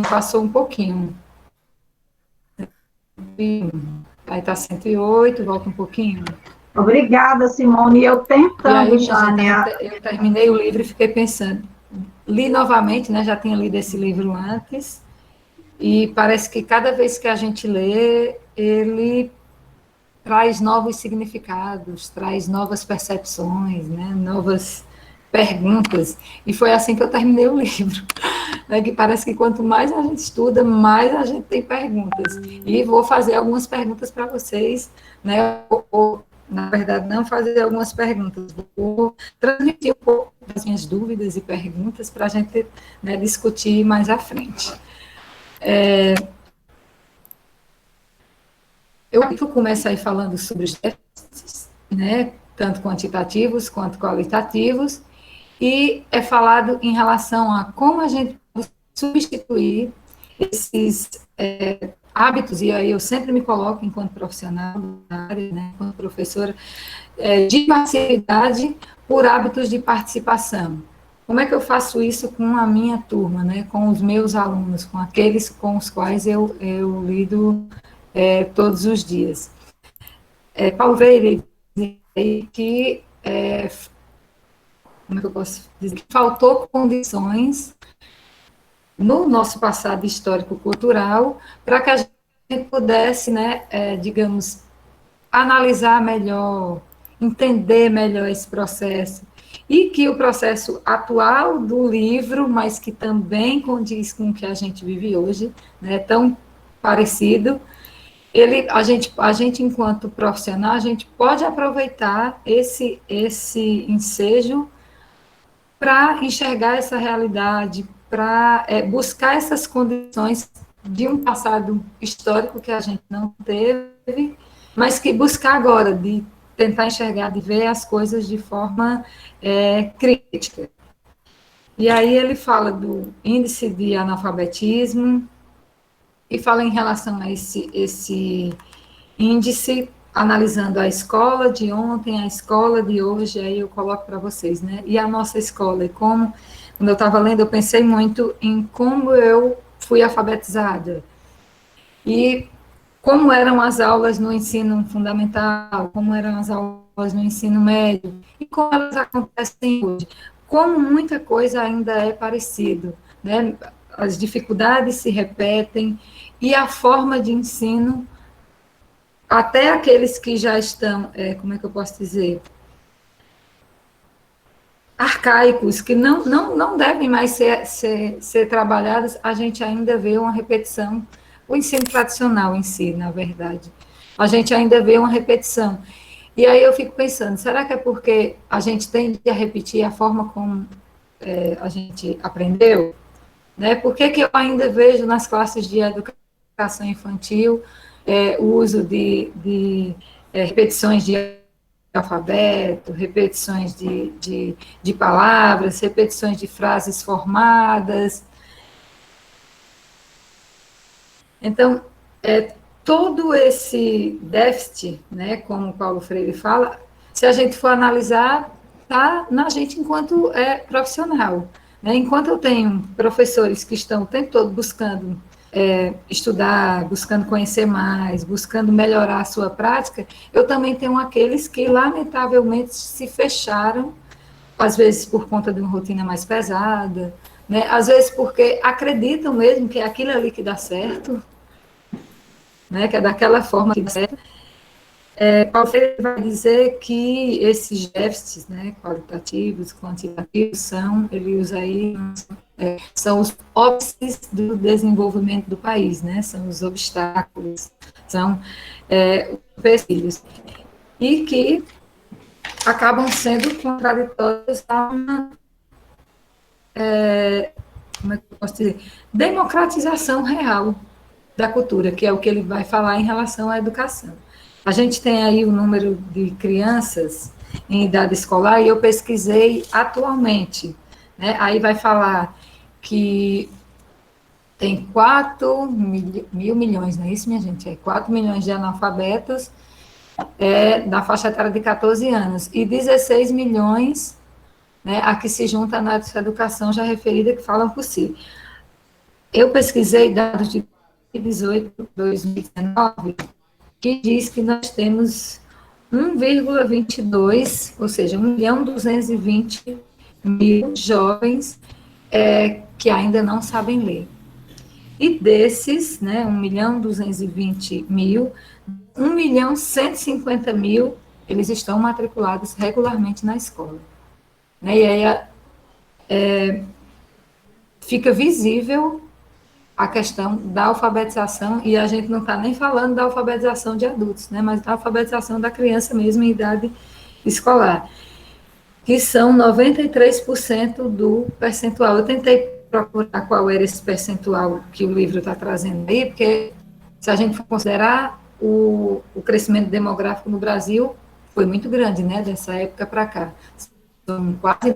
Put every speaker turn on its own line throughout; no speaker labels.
passou um pouquinho. Aí está 108, volta um pouquinho.
Obrigada, Simone. Eu
E
tentando,
aí, minha gente,
Jânia.
eu terminei o livro e fiquei pensando. Li novamente, né? Já tinha lido esse livro antes. E parece que cada vez que a gente lê, ele traz novos significados, traz novas percepções, né? Novas perguntas. E foi assim que eu terminei o livro. Né? Que parece que quanto mais a gente estuda, mais a gente tem perguntas. E vou fazer algumas perguntas para vocês, né? Ou, na verdade, não fazer algumas perguntas, vou transmitir um pouco das minhas dúvidas e perguntas para a gente, né, discutir mais à frente. Eu começo aí falando sobre os déficits, né, tanto quantitativos quanto qualitativos, e é falado em relação a como a gente pode substituir esses hábitos, e aí eu sempre me coloco enquanto profissional da área, né, enquanto professora, de passividade por hábitos de participação. Como é que eu faço isso com a minha turma, né, com os meus alunos, com aqueles com os quais eu lido todos os dias? Paulo Freire diz que, como é que eu posso dizer, que faltou condições no nosso passado histórico-cultural para que a gente pudesse, né, digamos, analisar melhor, entender melhor esse processo, e que o processo atual do livro, mas que também condiz com o que a gente vive hoje, né, tão parecido, a gente enquanto profissional, a gente pode aproveitar esse ensejo para enxergar essa realidade, para buscar essas condições de um passado histórico que a gente não teve, mas que buscar agora, de tentar enxergar, de ver as coisas de forma crítica. E aí ele fala do índice de analfabetismo e fala em relação a esse índice, analisando a escola de ontem, a escola de hoje, aí eu coloco para vocês, né? E a nossa escola, e como, quando eu estava lendo, eu pensei muito em como eu fui alfabetizada, e como eram as aulas no ensino fundamental, como eram as aulas no ensino médio, e como elas acontecem hoje. Como muita coisa ainda é parecido, né? As dificuldades se repetem, e a forma de ensino até aqueles que já estão, como é que eu posso dizer, arcaicos, que não devem mais ser trabalhados, a gente ainda vê uma repetição, o ensino tradicional em si, na verdade. A gente ainda vê uma repetição. E aí eu fico pensando, será que é porque a gente tende a repetir a forma como a gente aprendeu? Né? Por que, que eu ainda vejo nas classes de educação infantil o uso de repetições de alfabeto, repetições de palavras, repetições de frases formadas? Então, todo esse déficit, né, como o Paulo Freire fala, se a gente for analisar, está na gente enquanto profissional. Né? Enquanto eu tenho professores que estão o tempo todo buscando estudar, buscando conhecer mais, buscando melhorar a sua prática, eu também tenho aqueles que, lamentavelmente, se fecharam, às vezes por conta de uma rotina mais pesada, né? Às vezes porque acreditam mesmo que é aquilo ali que dá certo, né? Que é daquela forma que dá certo. Paulo Freire vai dizer que esses déficits, né, qualitativos, quantitativos, ele usa aí, são os óbices do desenvolvimento do país, né, são os obstáculos, são os empecilhos, e que acabam sendo contraditórios a uma, como é que eu posso dizer, democratização real da cultura, que é o que ele vai falar em relação à educação. A gente tem aí o número de crianças em idade escolar, e eu pesquisei atualmente, né? Aí vai falar que tem 4 mil milhões, não é isso, minha gente? 4 milhões de analfabetos da faixa etária de 14 anos, e 16 milhões, né, a que se junta na educação já referida, que falam por si. Eu pesquisei dados de 2018, 2019, que diz que nós temos 1,22, ou seja, 1.220.000 jovens que ainda não sabem ler. E desses, né, 1.220.000, 1.150.000, eles estão matriculados regularmente na escola. Né? E aí fica visível a questão da alfabetização, e a gente não está nem falando da alfabetização de adultos, né, mas da alfabetização da criança mesmo em idade escolar, que são 93% do percentual. Eu tentei procurar qual era esse percentual que o livro está trazendo aí, porque se a gente for considerar o crescimento demográfico no Brasil, foi muito grande, né, dessa época para cá. São quase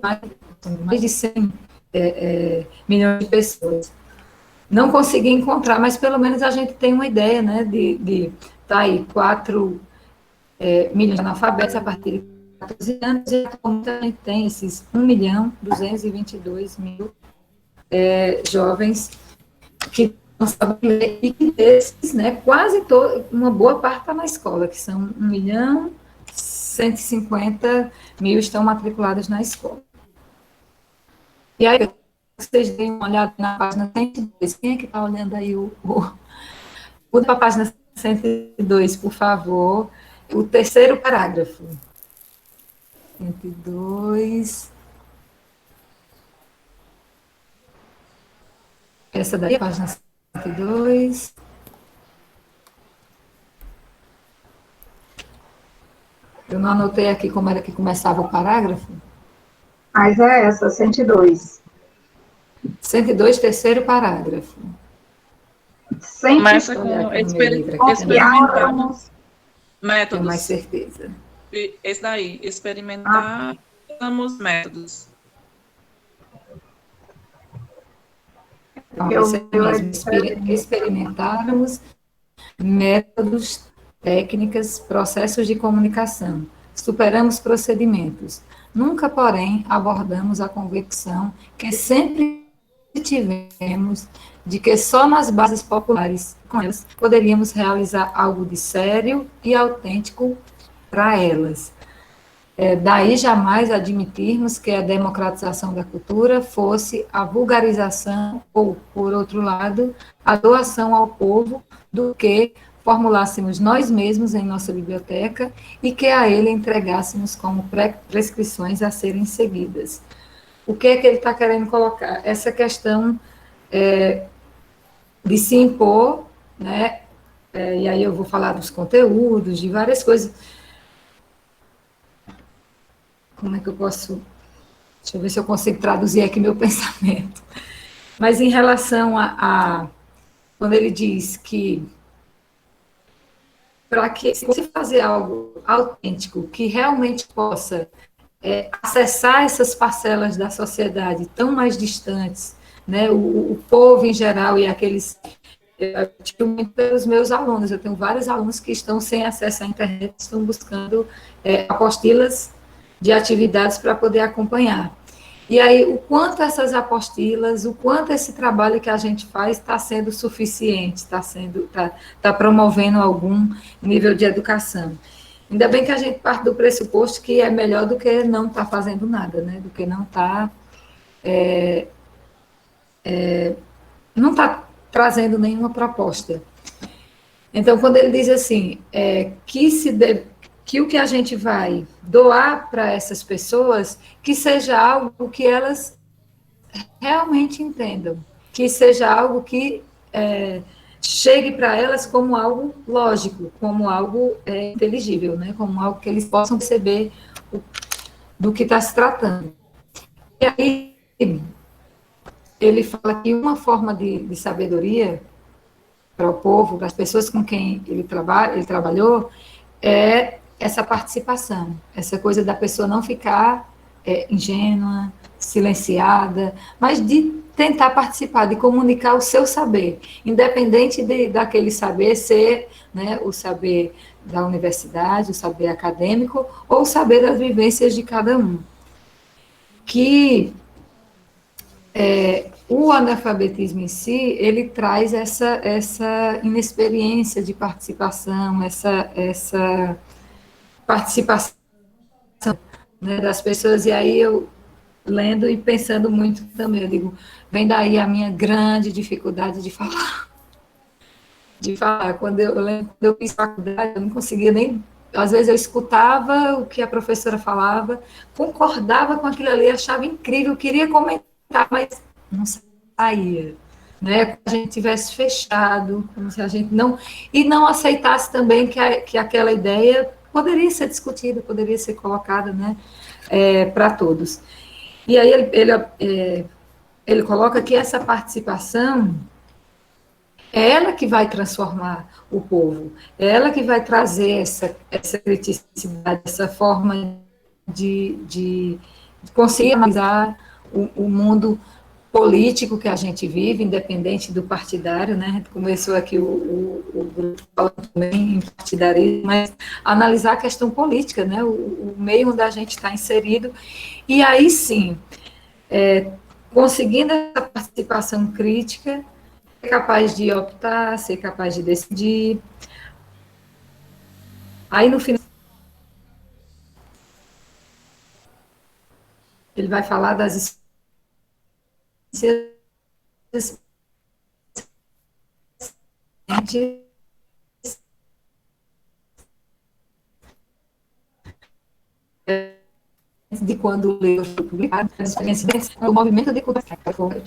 mais de 100 milhões de pessoas. Não consegui encontrar, mas pelo menos a gente tem uma ideia, né, tá aí, 4 milhões de analfabetos a partir de 14 anos, e atualmente a gente tem esses 1.222.000 jovens que não sabem ler, e que desses, né, quase uma boa parte está na escola, que são 1.150.000 estão matriculados na escola. E aí, vocês deem uma olhada na página 102. Quem é que está olhando aí muda para a página 102, por favor. O terceiro parágrafo. 102. Essa daí, a página 102. Eu não anotei aqui como era que começava o parágrafo.
Mas é essa, 102.
102, terceiro parágrafo.
Começa com experimentar métodos.
Tenho mais certeza.
Esse daí, experimentamos métodos.
Então, experimentarmos métodos, técnicas, processos de comunicação. Superamos procedimentos. Nunca, porém, abordamos a convicção que sempre tivemos de que só nas bases populares, com elas, poderíamos realizar algo de sério e autêntico para elas. Daí jamais admitirmos que a democratização da cultura fosse a vulgarização ou, por outro lado, a doação ao povo do que formulássemos nós mesmos em nossa biblioteca e que a ele entregássemos como prescrições a serem seguidas. O que é que ele está querendo colocar? Essa questão de se impor, né? E aí eu vou falar dos conteúdos, de várias coisas. Como é que eu posso... Deixa eu ver se eu consigo traduzir aqui meu pensamento. Mas em relação quando ele diz que para que se você fazer algo autêntico, que realmente possa acessar essas parcelas da sociedade tão mais distantes, né, o povo em geral e aqueles... pelos meus alunos, eu tenho vários alunos que estão sem acesso à internet, estão buscando apostilas de atividades para poder acompanhar. E aí, o quanto essas o quanto esse trabalho que a gente faz está sendo suficiente, está promovendo algum nível de educação. Ainda bem que a gente parte do pressuposto que é melhor do que não estar fazendo nada, né? Do que não estar trazendo nenhuma proposta. Então, quando ele diz assim, que o que a gente vai doar para essas pessoas, que seja algo que elas realmente entendam, que seja algo que chegue para elas como algo lógico, como algo inteligível, né? Como algo que eles possam perceber do que está se tratando. E aí, ele fala que uma forma de sabedoria para o povo, para as pessoas com quem ele trabalhou, é essa participação, essa coisa da pessoa não ficar ingênua, silenciada, mas de tentar participar, de comunicar o seu saber, independente daquele saber ser, né, o saber da universidade, o saber acadêmico, ou o saber das vivências de cada um. Que o analfabetismo em si, ele traz essa inexperiência de participação, essa participação, né, das pessoas, e aí eu, lendo e pensando muito também, eu digo, vem daí a minha grande dificuldade de falar. Quando eu lembro, quando eu fiz faculdade, eu não conseguia nem, às vezes eu escutava o que a professora falava, concordava com aquilo ali, achava incrível, queria comentar, mas não saía, né? Como se a gente tivesse fechado, como se a gente não, e não aceitasse também que aquela ideia poderia ser discutida, poderia ser colocada, né, para todos. E aí ele coloca que essa participação é ela que vai transformar o povo, é ela que vai trazer essa criticidade, essa forma de conseguir analisar o mundo político que a gente vive, independente do partidário, né? A gente começou aqui o grupo falando também em partidarismo, mas analisar a questão política, né? O meio onde a gente está inserido, e aí sim, conseguindo essa participação crítica, ser capaz de optar, ser capaz de decidir. Aí, no final, ele vai falar das ciências de quando o livro foi publicado, o movimento de cultura,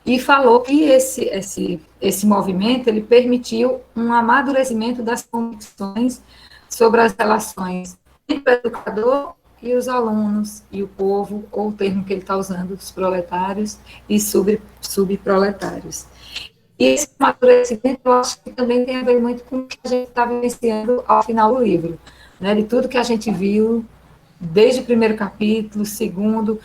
e falou que esse movimento ele permitiu um amadurecimento das convicções sobre as relações entre o educador e os alunos, e o povo, ou o termo que ele está usando, os proletários e subproletários. E esse amadurecimento, eu acho que também tem a ver muito com o que a gente está vivenciando ao final do livro, né, de tudo que a gente viu, desde o primeiro capítulo, segundo,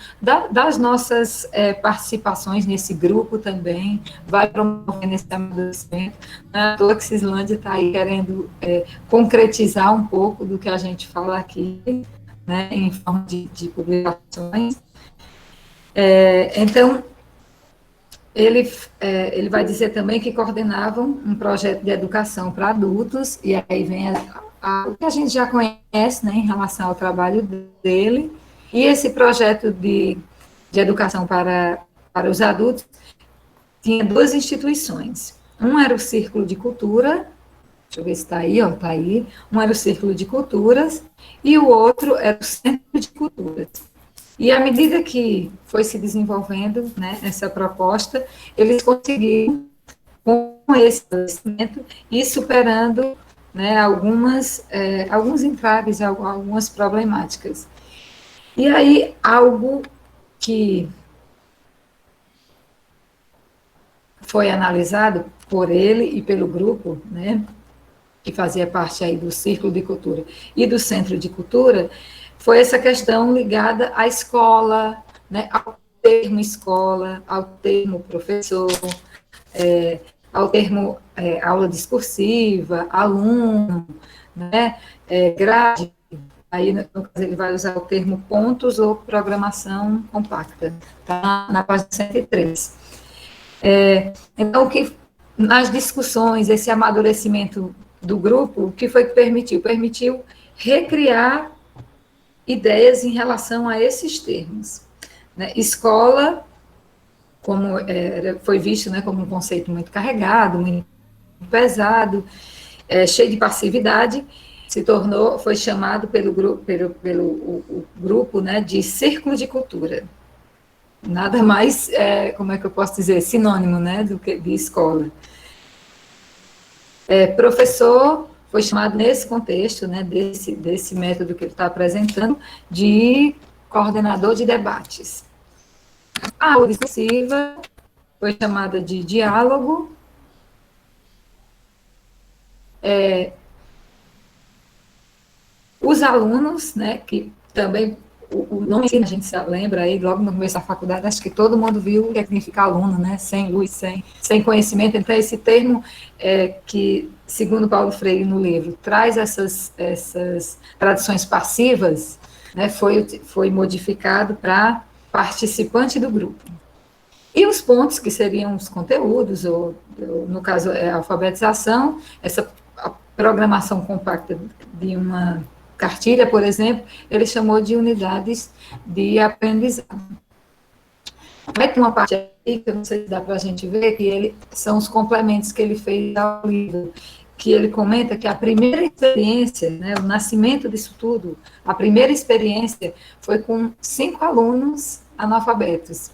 das nossas participações nesse grupo também, vai promovendo esse amadurecimento. Não é à toa que Cislândia está aí querendo concretizar um pouco do que a gente fala aqui, né, em forma de publicações. Então, ele vai dizer também que coordenavam um projeto de educação para adultos, e aí vem o que a gente já conhece, né, em relação ao trabalho dele, e esse projeto de educação para os adultos tinha duas instituições. Um era o Círculo de Cultura, deixa eu ver se está aí, está aí. Um era o Círculo de Culturas, e o outro era o Centro de Culturas. E à medida que foi se desenvolvendo, né, essa proposta, eles conseguiram, com esse conhecimento, ir superando, né, alguns entraves, algumas problemáticas. E aí, algo que foi analisado por ele e pelo grupo, né, que fazia parte aí do Círculo de Cultura e do Centro de Cultura, foi essa questão ligada à escola, né, ao termo escola, ao termo professor, ao termo aula discursiva, aluno, né, grade, aí no caso ele vai usar o termo pontos ou programação compacta, tá na página 103. Então, nas discussões, esse amadurecimento do grupo, o que foi que permitiu? Permitiu recriar ideias em relação a esses termos, né? Escola, como foi visto, né, como um conceito muito carregado, muito pesado, cheio de passividade, foi chamado pelo grupo, né, de Círculo de Cultura. Nada mais, como é que eu posso dizer, sinônimo, né, do que de escola. Professor foi chamado nesse contexto, né, desse método que ele está apresentando, de coordenador de debates. A aula discursiva foi chamada de diálogo. Os alunos, né, que também, o nome a gente se lembra aí, logo no começo da faculdade, acho que todo mundo viu o que significa aluno, né, sem luz, sem conhecimento. Então, esse termo que, segundo Paulo Freire no livro, traz essas tradições passivas, né, foi modificado para participante do grupo. E os pontos, que seriam os conteúdos, ou no caso, a alfabetização, essa a programação compacta de uma cartilha, por exemplo, ele chamou de unidades de aprendizado. Vai ter uma parte aí que eu não sei se dá para a gente ver, que são os complementos que ele fez ao livro, que ele comenta que a primeira experiência, né, o nascimento disso tudo, a primeira experiência foi com 5 alunos analfabetos.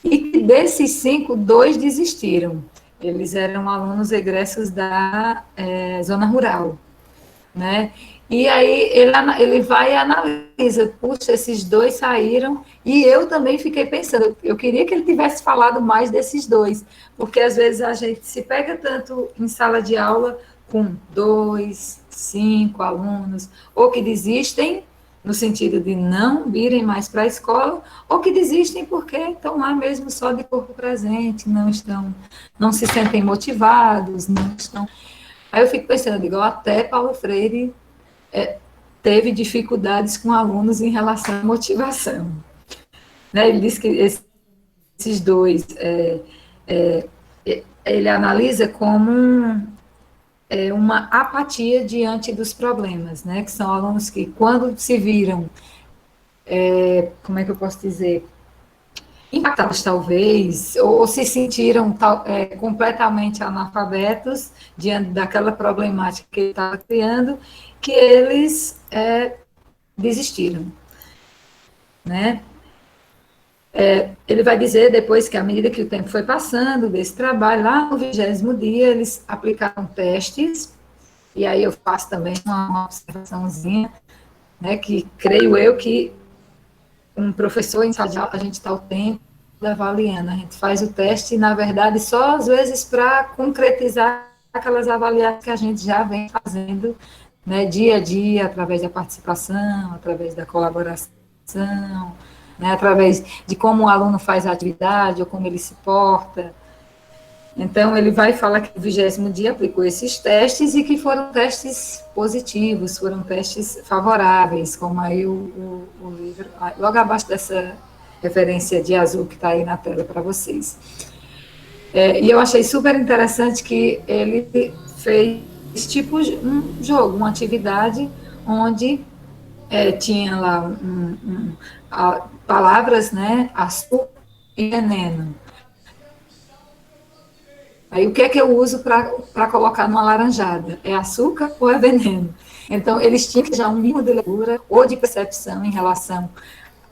E que desses 5, 2 desistiram. Eles eram alunos egressos da zona rural, né? E aí ele vai e analisa, puxa, esses 2 saíram, e eu também fiquei pensando, eu queria que ele tivesse falado mais desses 2, porque às vezes a gente se pega tanto em sala de aula com 2, 5 alunos, ou que desistem, no sentido de não virem mais para a escola, ou que desistem porque estão lá mesmo só de corpo presente, não se sentem motivados, não estão... Aí eu fico pensando, eu digo, até Paulo Freire teve dificuldades com alunos em relação à motivação. Né? Ele diz que esses 2, ele analisa como uma apatia diante dos problemas, né? Que são alunos que, quando se viram, como é que eu posso dizer, impactados talvez, ou se sentiram completamente analfabetos diante daquela problemática que ele estava criando, que eles desistiram, né? Ele vai dizer depois que, à medida que o tempo foi passando desse trabalho, lá no 20º dia, eles aplicaram testes, e aí eu faço também uma observaçãozinha, né, que creio eu que um professor em sala de aula, a gente está o tempo avaliando, a gente faz o teste, na verdade, só às vezes para concretizar aquelas avaliações que a gente já vem fazendo, né, dia a dia, através da participação, através da colaboração, né, através de como o aluno faz a atividade, ou como ele se porta. Então, ele vai falar que no 20º dia aplicou esses testes e que foram testes positivos, foram testes favoráveis, como aí o livro, logo abaixo dessa referência de azul que está aí na tela para vocês. E eu achei super interessante que ele fez tipo um jogo, uma atividade onde tinha lá palavras, né, açúcar e veneno. Aí o que é que eu uso para colocar numa laranjada? É açúcar ou é veneno? Então, eles tinham que já um mínimo de leitura ou de percepção em relação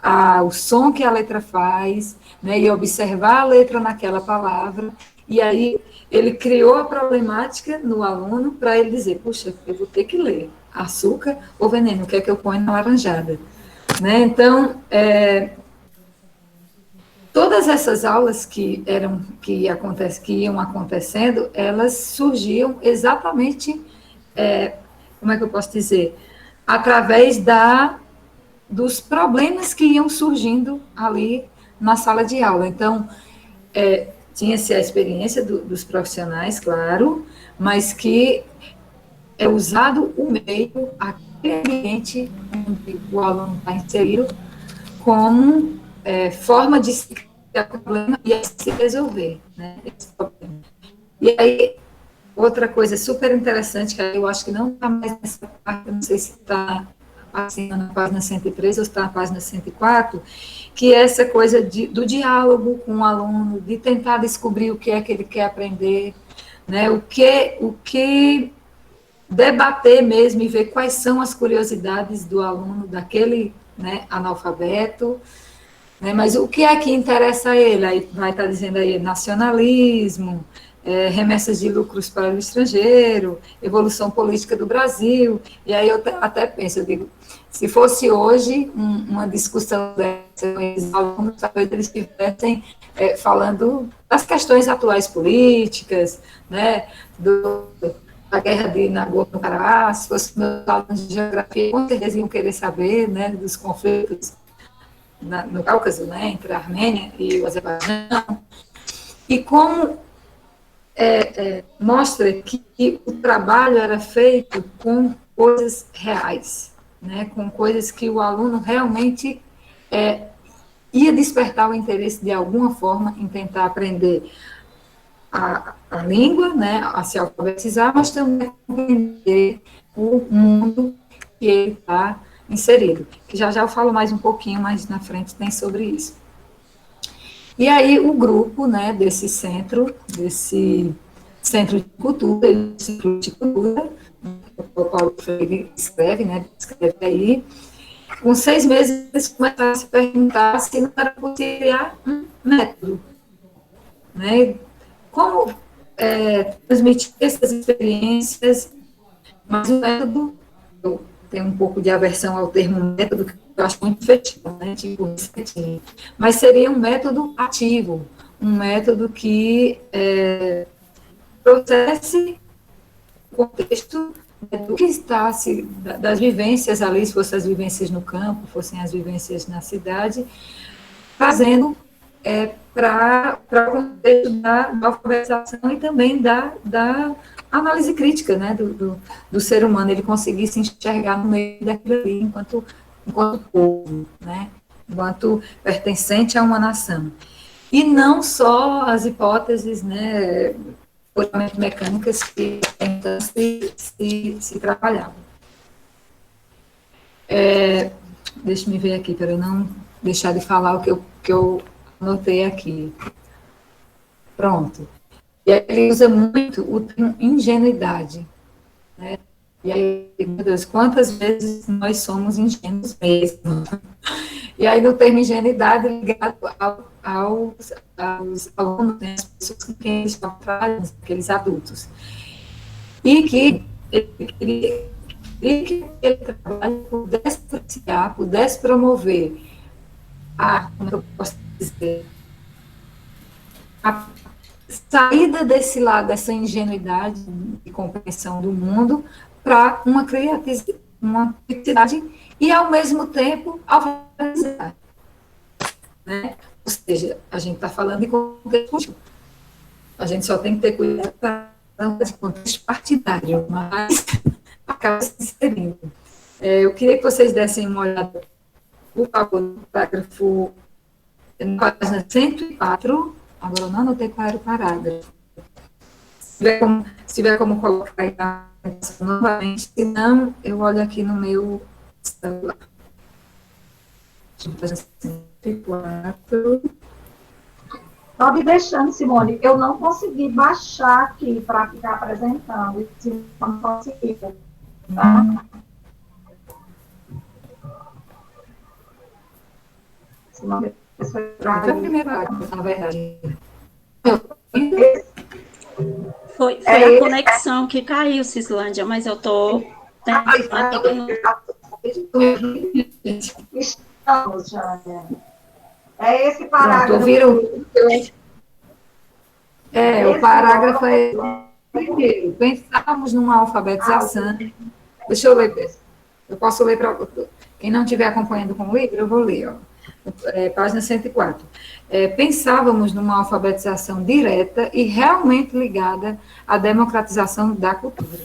ao som que a letra faz, né, e observar a letra naquela palavra. E aí ele criou a problemática no aluno para ele dizer, puxa, eu vou ter que ler açúcar ou veneno, o que é que eu ponho na laranjada? Né? Então, todas essas aulas que iam acontecendo, elas surgiam exatamente, como é que eu posso dizer, através dos problemas que iam surgindo ali na sala de aula. Então, tinha-se a experiência dos profissionais, claro, mas que é usado o meio, aquele ambiente onde o aluno está inserido, como forma de se criar o problema e se resolver, né, esse problema. E aí, outra coisa super interessante, que eu acho que não está mais nessa parte, não sei se está assim, na página 103 ou está na página 104, que é essa coisa do diálogo com o aluno, de tentar descobrir o que é que ele quer aprender, né, o que debater mesmo e ver quais são as curiosidades do aluno, daquele, né, analfabeto, né, mas o que é que interessa a ele? Aí vai estar dizendo aí nacionalismo, remessas de lucros para o estrangeiro, evolução política do Brasil, e aí eu até penso, eu digo, se fosse hoje uma discussão dessa com os alunos, talvez eles estivessem falando das questões atuais políticas, né, da guerra de Nagorno-Karabakh, se fosse meus alunos de geografia, com certeza iam querer saber, né, dos conflitos no Cáucaso, né, entre a Armênia e o Azerbaijão, e como mostra que o trabalho era feito com coisas reais, né, com coisas que o aluno realmente ia despertar o interesse de alguma forma em tentar aprender a língua, né, a se alfabetizar, mas também compreender o mundo que ele está inserido. Que já já eu falo mais um pouquinho, mais na frente tem sobre isso. E aí o grupo, né, desse centro de cultura, o Paulo Freire escreve, né, escreve aí, com 6 meses eles começaram a se perguntar se não era possível criar um método, né, como transmitir essas experiências, mas o método, eu tenho um pouco de aversão ao termo método, que eu acho muito fechado, né, tipo, certinho, mas seria um método ativo, um método que processe o contexto do que está, das vivências ali, se fossem as vivências no campo, fossem as vivências na cidade, trazendo para o contexto da alfabetização e também da análise crítica, né, do ser humano, ele conseguir se enxergar no meio daquilo ali, enquanto povo, né, enquanto pertencente a uma nação. E não só as hipóteses, né, puramente mecânicas que então se trabalhavam. Deixa eu ver aqui, para eu não deixar de falar o que eu anotei aqui. Pronto. E aí ele usa muito o termo ingenuidade, né? E aí, meu Deus, quantas vezes nós somos ingênuos mesmo? E aí, no termo ingenuidade, ligado aos alunos, né, as pessoas com quem eles estão trabalhando, aqueles adultos. E que ele trabalho pudesse propiciar, pudesse promover como eu posso dizer, a saída desse lado, dessa ingenuidade de compreensão do mundo, para uma criatividade e, ao mesmo tempo, alfabetizar. Né? Ou seja, a gente está falando de contexto, a gente só tem que ter cuidado para não ter contexto partidário, mas acaba se inserindo. Eu queria que vocês dessem uma olhada, por favor, no parágrafo, na página 104, agora eu não anotei qual era o parágrafo. Se tiver como colocar aí novamente, se não, eu olho aqui no meu celular. Página 104.
Pode ir deixando, Simone. Eu não consegui baixar aqui para ficar apresentando. Se não consegui, tá? Simone,
foi a primeira área, na verdade.
Foi a conexão que caiu, Cislândia, mas eu estou tentando.
Estamos já. É esse parágrafo.
Pronto, ouviram? O parágrafo é primeiro. Pensávamos numa alfabetização. Deixa eu ler. Eu posso ler para quem não estiver acompanhando com o livro, eu vou ler. Ó. Página 104. Pensávamos numa alfabetização direta e realmente ligada à democratização da cultura,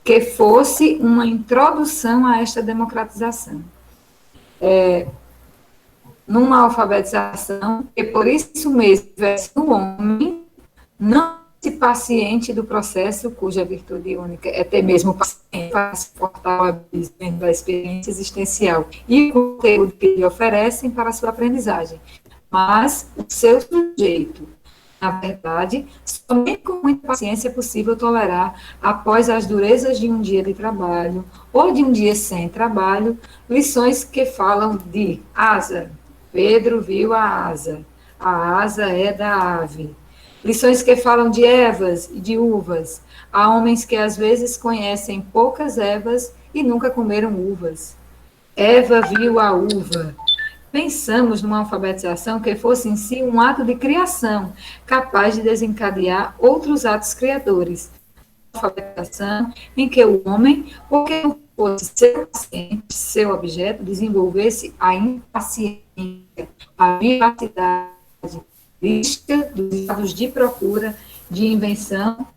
que fosse uma introdução a esta democratização. Numa alfabetização, que por isso mesmo tivesse no homem, não se paciente do processo cuja virtude única é ter mesmo paciente para suportar o abismo da experiência existencial e o conteúdo que lhe oferecem para a sua aprendizagem, mas o seu sujeito. Na verdade, somente com muita paciência é possível tolerar, após as durezas de um dia de trabalho ou de um dia sem trabalho, lições que falam de asa. Pedro viu a asa é da ave. Lições que falam de ervas e de uvas. Há homens que às vezes conhecem poucas ervas e nunca comeram uvas. Eva viu a uva. Pensamos numa alfabetização que fosse em si um ato de criação, capaz de desencadear outros atos criadores. Alfabetização em que o homem, porque não fosse seu paciente, seu objeto, desenvolvesse a impaciência, a vivacidade crítica dos estados de procura, de invenção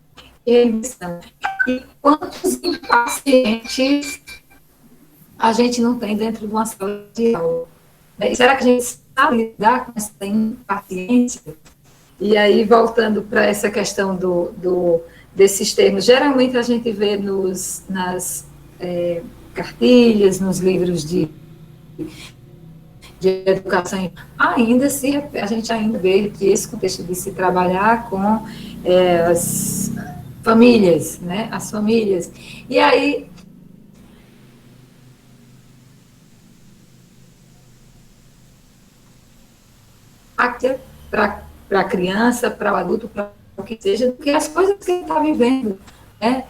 e reinvenção. E quantos impacientes a gente não tem dentro de uma sala de aula? Será que a gente sabe lidar com essa impaciência. E aí, voltando para essa questão desses termos, geralmente a gente vê nas cartilhas, nos livros de educação, ainda se a gente ainda vê que esse contexto de se trabalhar com as famílias, né? As famílias. E aí, para a criança, para o adulto, para o que seja, do que as coisas que ele está vivendo, né?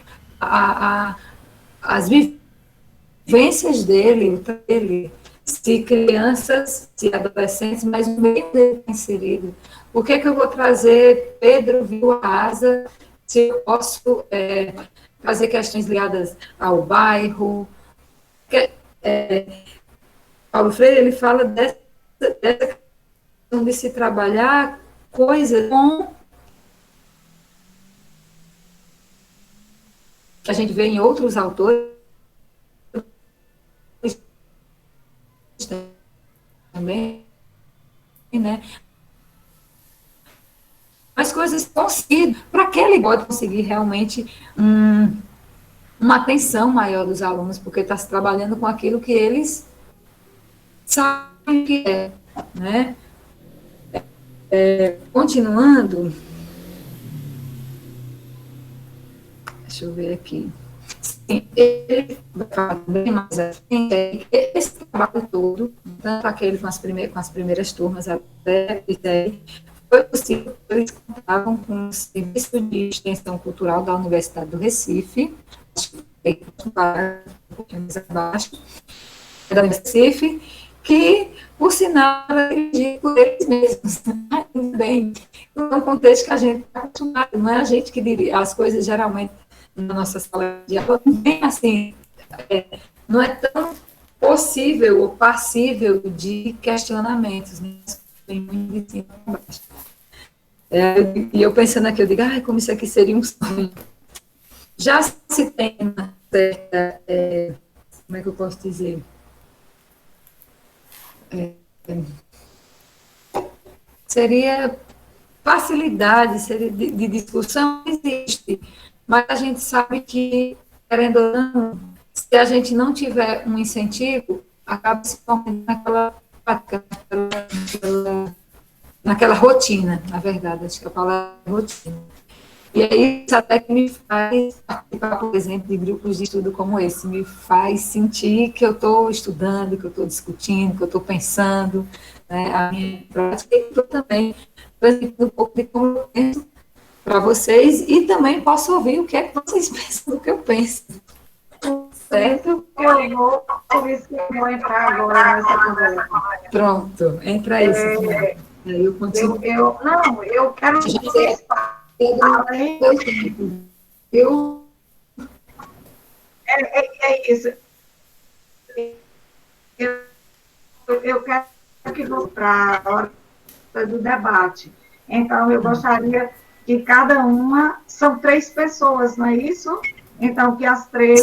As vivências dele, se crianças, se adolescentes, mas o meio dele está inserido. Por que eu vou trazer Pedro viu a asa, se eu posso fazer questões ligadas ao bairro? Paulo Freire, ele fala dessa questão de se trabalhar coisas com que a gente vê em outros autores também, né? Mas coisas conseguidas, para que ele pode conseguir realmente uma atenção maior dos alunos, porque está se trabalhando com aquilo que eles sabem que é, né? Continuando, deixa eu ver aqui. Sim, ele vai falar bem mais à frente, esse trabalho todo, tanto aquele com as primeiras turmas até foi possível que eles contavam com o Serviço de Extensão Cultural da Universidade do Recife, um pouquinho mais abaixo, da Recife, que, por sinal, era dirigido por eles mesmos. Bem, num contexto que a gente está acostumado, não é a gente que dirige, as coisas geralmente na nossa sala de aula, bem assim, não é tão possível ou passível de questionamentos, né? Tem muito de cima para baixo. E eu pensando aqui, eu digo, como isso aqui seria um sonho. Já se tem uma certa, como é que eu posso dizer? Seria facilidade, seria de discussão, existe, mas a gente sabe que, querendo ou não, se a gente não tiver um incentivo, acaba se tornando naquela rotina, na verdade, acho que a palavra é rotina. E aí, isso até que me faz participar, por exemplo, de grupos de estudo como esse, me faz sentir que eu estou estudando, que eu estou discutindo, que eu estou pensando, né, a minha prática, e estou também transmitindo um pouco de como eu penso para vocês, e também posso ouvir o que é que vocês pensam do que eu penso. Certo?
Por isso que eu vou entrar agora nessa conversa.
Pronto, entra aí, Sofia. Eu continuo.
Eu quero dizer, é isso. Eu quero que vou para a hora do debate. Então, eu gostaria que cada uma, são 3 pessoas, não é isso? Então, que as 3,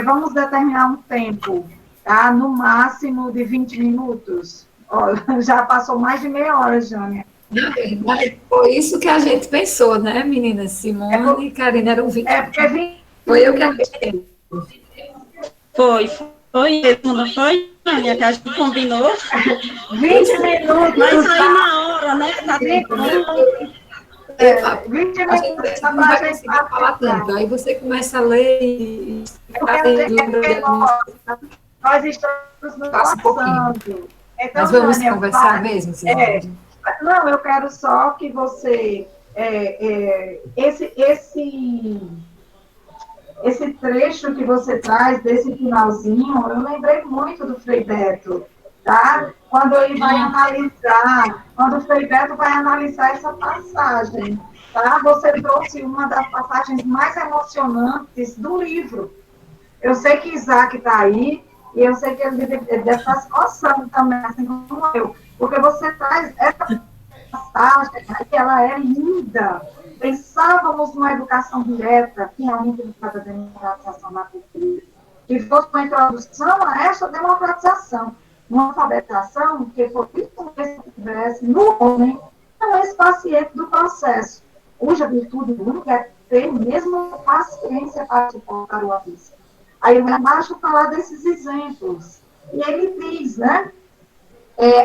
vamos determinar um tempo, tá? No máximo de 20 minutos. Já passou mais de meia hora, Jânia.
Na verdade, foi isso que a gente pensou, né, meninas? Simone e Karina eram 20
minutos.
Foi eu que acreditei.
Foi mesmo, não foi? Jânia, que a gente combinou.
20 minutos.
Mas aí na hora, né? Tá
20
a gente não vai conseguir falar tanto. Aí você começa a ler e
nós estamos nos passando. Então,
nós vamos conversar mesmo,
não, eu quero só que você esse trecho que você traz desse finalzinho, eu lembrei muito do Frei Beto, tá? Quando ele vai analisar, quando o Frei Beto vai analisar essa passagem, tá? Você trouxe uma das passagens mais emocionantes do livro. Eu sei que Isaac está aí, e eu sei que ele deve estar se coçando também, assim como eu, porque você traz essa passagem, que ela é linda. Pensávamos numa educação direta, finalmente educada da democratização da cultura, que fosse uma introdução a essa democratização. uma alfabetização que foi isso que tivesse no homem, não é paciente do processo, cuja virtude única é ter mesmo paciência para suportar o aviso. Aí lá embaixo falar desses exemplos. E ele diz, né?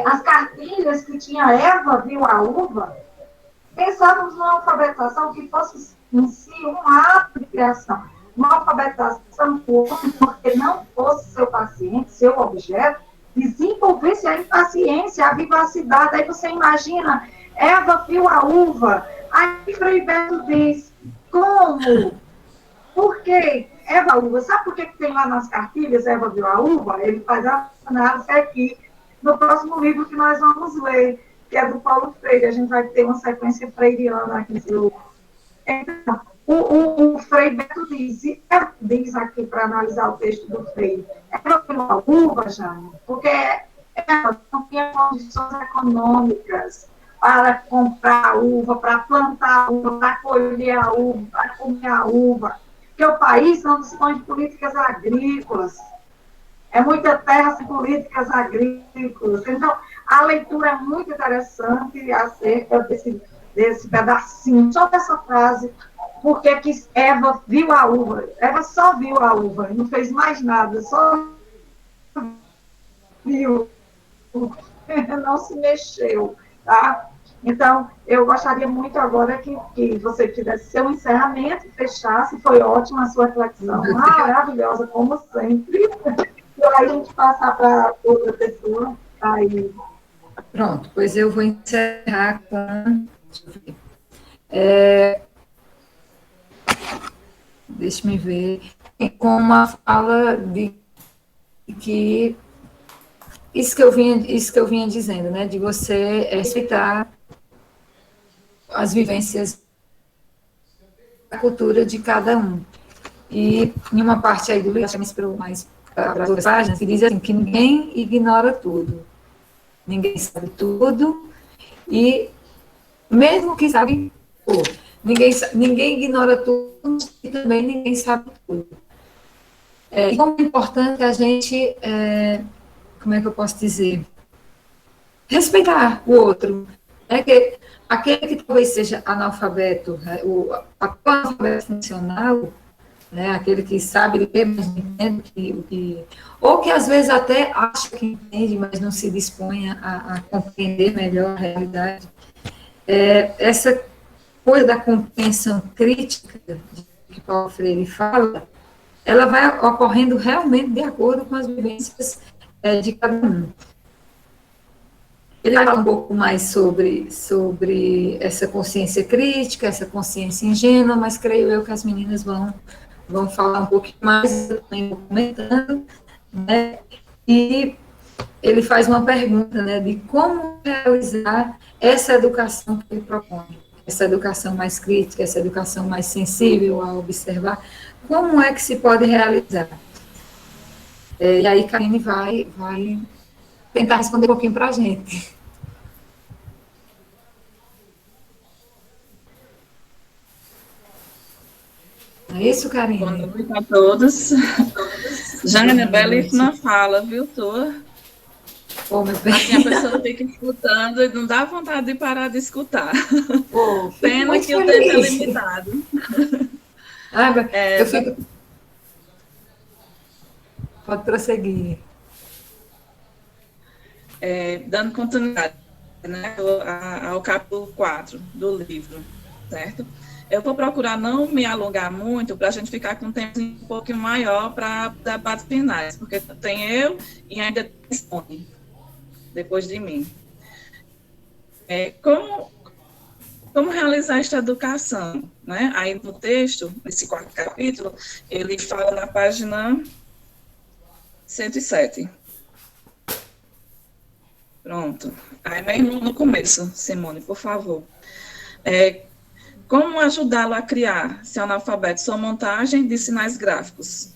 As cartilhas que tinha Eva viu a uva, pensávamos numa alfabetização que fosse em si um ato de criação. Uma alfabetização porque não fosse seu paciente, seu objeto, desenvolvesse a impaciência, a vivacidade. Aí você imagina, Eva viu a uva. Aí Frei Beto diz, como? Por quê? Eva uva. Sabe por que tem lá nas cartilhas Eva viu a uva? Ele faz a análise aqui no próximo livro que nós vamos ler, que é do Paulo Freire. A gente vai ter uma sequência freiriana aqui nesse livro. Então, o Frei Beto diz aqui, para analisar o texto do Freire, Eva viu a uva, Jane, porque ela não tinha condições econômicas para comprar a uva, para plantar a uva, para colher a uva, para comer a uva, porque o país não dispõe de políticas agrícolas. É muita terra sem políticas agrícolas. Então, a leitura é muito interessante acerca desse pedacinho, só dessa frase, porque que Eva viu a uva. Eva só viu a uva, não fez mais nada, só viu, não se mexeu, tá? Então, eu gostaria muito agora que você fizesse seu encerramento, fechasse, foi ótima a sua reflexão, maravilhosa, como sempre. E aí a gente passar para outra pessoa. Aí.
Pronto, pois eu vou encerrar com... deixa-me ver. Com uma fala de que... Isso que eu vinha dizendo, né? De você respeitar as vivências da cultura de cada um. E em uma parte aí do livro, acho que me inspirou mais para as outras páginas, que diz assim, que ninguém ignora tudo. Ninguém sabe tudo, e mesmo que sabe, ninguém ignora tudo, e também ninguém sabe tudo. E como é importante a gente, como é que eu posso dizer? Respeitar o outro. Que aquele que talvez seja analfabeto, o analfabeto funcional, né, aquele que sabe ler, mas não entende, ou que às vezes até acha que entende, mas não se dispõe a compreender melhor a realidade. Essa coisa da compreensão crítica que Paulo Freire fala, ela vai ocorrendo realmente de acordo com as vivências de cada um. Ele vai falar um pouco mais sobre essa consciência crítica, essa consciência ingênua, mas creio eu que as meninas vão falar um pouquinho mais, eu também vou comentando, né? E ele faz uma pergunta, né, de como realizar essa educação que ele propõe, essa educação mais crítica, essa educação mais sensível a observar, como é que se pode realizar? E aí Karine vai tentar responder um pouquinho para a gente. É isso, Karine?
Boa noite a todos. Jane, belíssima fala, viu, tua? Assim a pessoa fica escutando e não dá vontade de parar de escutar. Pena que o tempo é limitado.
Eu fico... Pode prosseguir.
Dando continuidade, né, ao capítulo 4 do livro, certo? Eu vou procurar não me alongar muito para a gente ficar com um tempo um pouquinho maior para debates finais, porque tem eu e ainda tem Simone depois de mim. Como realizar esta educação? Né? Aí no texto, nesse quarto capítulo, ele fala na página 107. Pronto. Aí mesmo no começo, Simone, por favor. Como ajudá-lo a criar seu analfabeto? Sua montagem de sinais gráficos.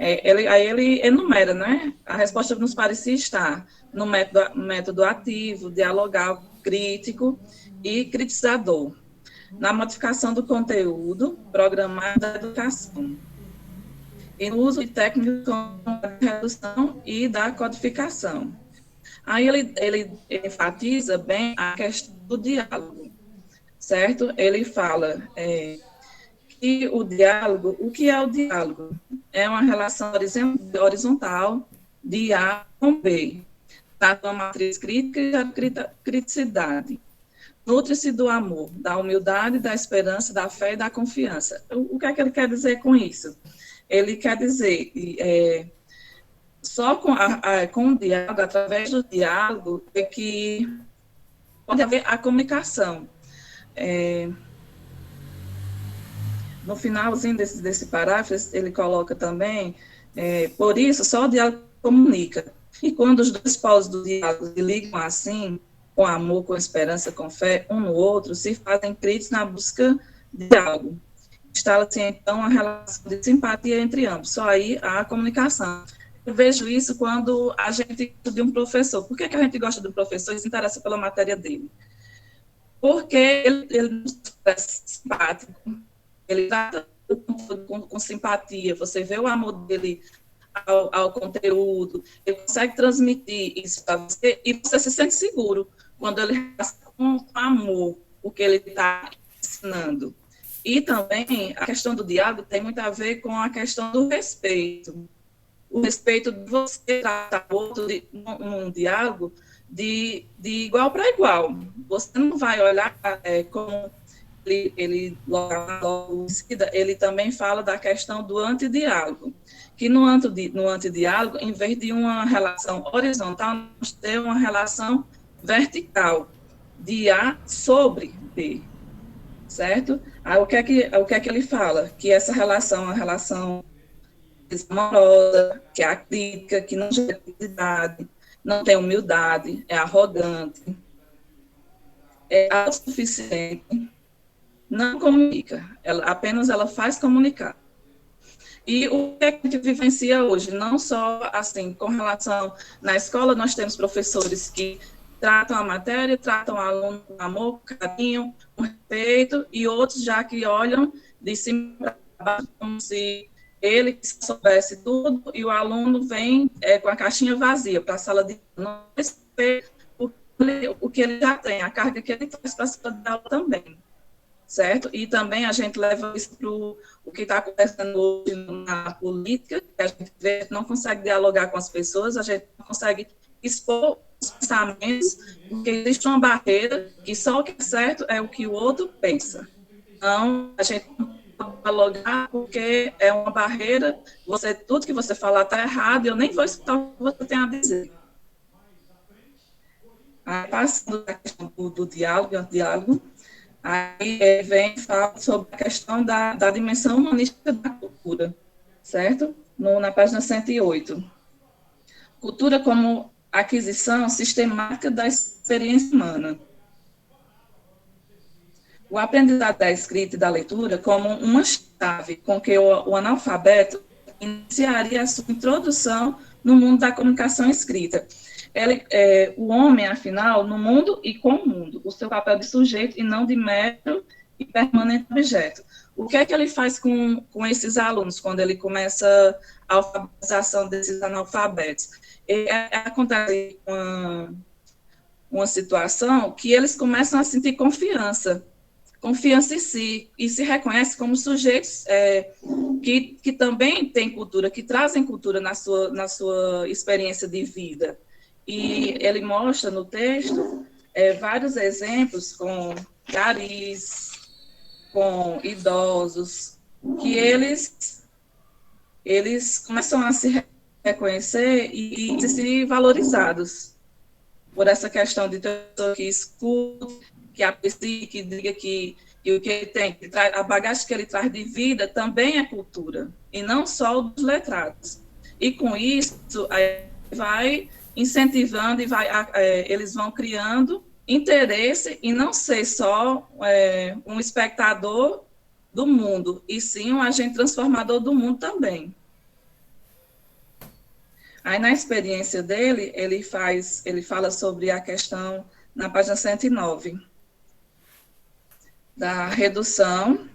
Aí ele enumera, né? A resposta nos parecia estar no método ativo, dialogal, crítico e critizador. Na modificação do conteúdo programado da educação. E no uso de técnicas como a redução e da codificação. Aí ele enfatiza bem a questão do diálogo, certo? Ele fala que o que é o diálogo? É uma relação horizontal de A com B, da uma matriz crítica e da criticidade. Nutre-se do amor, da humildade, da esperança, da fé e da confiança. O que é que ele quer dizer com isso? Ele quer dizer só com o diálogo, através do diálogo, é que pode haver a comunicação. No finalzinho desse parágrafo, ele coloca também, por isso, só o diálogo comunica. E quando os dois polos do diálogo se ligam assim, com amor, com esperança, com fé, um no outro, se fazem críticos na busca de algo. Instala-se, então, uma relação de simpatia entre ambos. Só aí há a comunicação. Eu vejo isso quando a gente gosta de um professor. Por que a gente gosta do professor e se interessa pela matéria dele? Porque ele nos parece simpático, ele trata com simpatia, você vê o amor dele ao conteúdo, ele consegue transmitir isso para você e você se sente seguro quando ele faz com amor o que ele está ensinando. E também a questão do diálogo tem muito a ver com a questão do respeito. O respeito de você tratar o outro num diálogo de igual para igual. Você não vai olhar como ele logo em seguida, ele também fala da questão do antidiálogo, que no antidiálogo, em vez de uma relação horizontal, nós temos uma relação vertical, de A sobre B, certo? Aí, o que é que ele fala? Que essa relação é uma relação amorosa, que é a crítica, que não gera criticidade, não tem humildade, é arrogante, é autossuficiente, não comunica, apenas ela faz comunicar. E o que a gente vivencia hoje, não só assim, com relação na escola, nós temos professores que tratam a matéria, tratam o aluno com amor, com carinho, com respeito, e outros já que olham de cima para baixo como se ele soubesse tudo e o aluno vem com a caixinha vazia para a sala de aula, não respeita o que ele já tem, a carga que ele traz para a sala de aula também. Certo? E também a gente leva isso para o que está acontecendo hoje na política, que a gente vê, não consegue dialogar com as pessoas, a gente não consegue expor os pensamentos, porque existe uma barreira que só o que é certo é o que o outro pensa. Então, a gente não pode dialogar porque é uma barreira, tudo que você falar está errado, e eu nem vou escutar o que você tem a dizer. Aí, passando da questão do diálogo, aí vem falar sobre a questão da dimensão humanística da cultura, certo? Na página 108. Cultura como aquisição sistemática da experiência humana. O aprendizado da escrita e da leitura como uma chave com que o analfabeto iniciaria a sua introdução no mundo da comunicação escrita. O homem, afinal, no mundo e com o mundo, o seu papel de sujeito e não de mero e permanente objeto. O que é que ele faz com esses alunos, quando ele começa a alfabetização desses analfabetos? Acontece uma situação que eles começam a sentir confiança em si, e se reconhecem como sujeitos que também têm cultura, que trazem cultura na sua experiência de vida. E ele mostra no texto vários exemplos com garis, com idosos, que eles começam a se reconhecer e se valorizados por essa questão de pessoa que escuta, que aprecie, que diga que o que ele tem, a bagagem que ele traz de vida também é cultura, e não só o dos letrados. E com isso, vai incentivando e eles vão criando interesse em não ser só um espectador do mundo, e sim um agente transformador do mundo também. Aí, na experiência dele, ele fala sobre a questão, na página 109, da redução,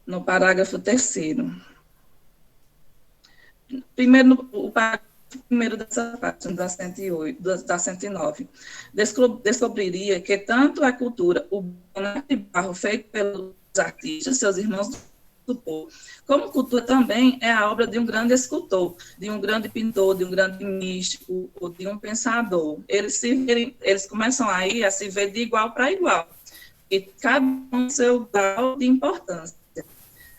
no parágrafo 3º. primeiro, o parágrafo primeiro dessa parte, da 108, da 109, descobriria que tanto a cultura urbana de barro feita pelos artistas, seus irmãos do povo, como cultura também é a obra de um grande escultor, de um grande pintor, de um grande místico, ou de um pensador. Eles começam aí a se ver de igual para igual, e cada um seu grau de importância.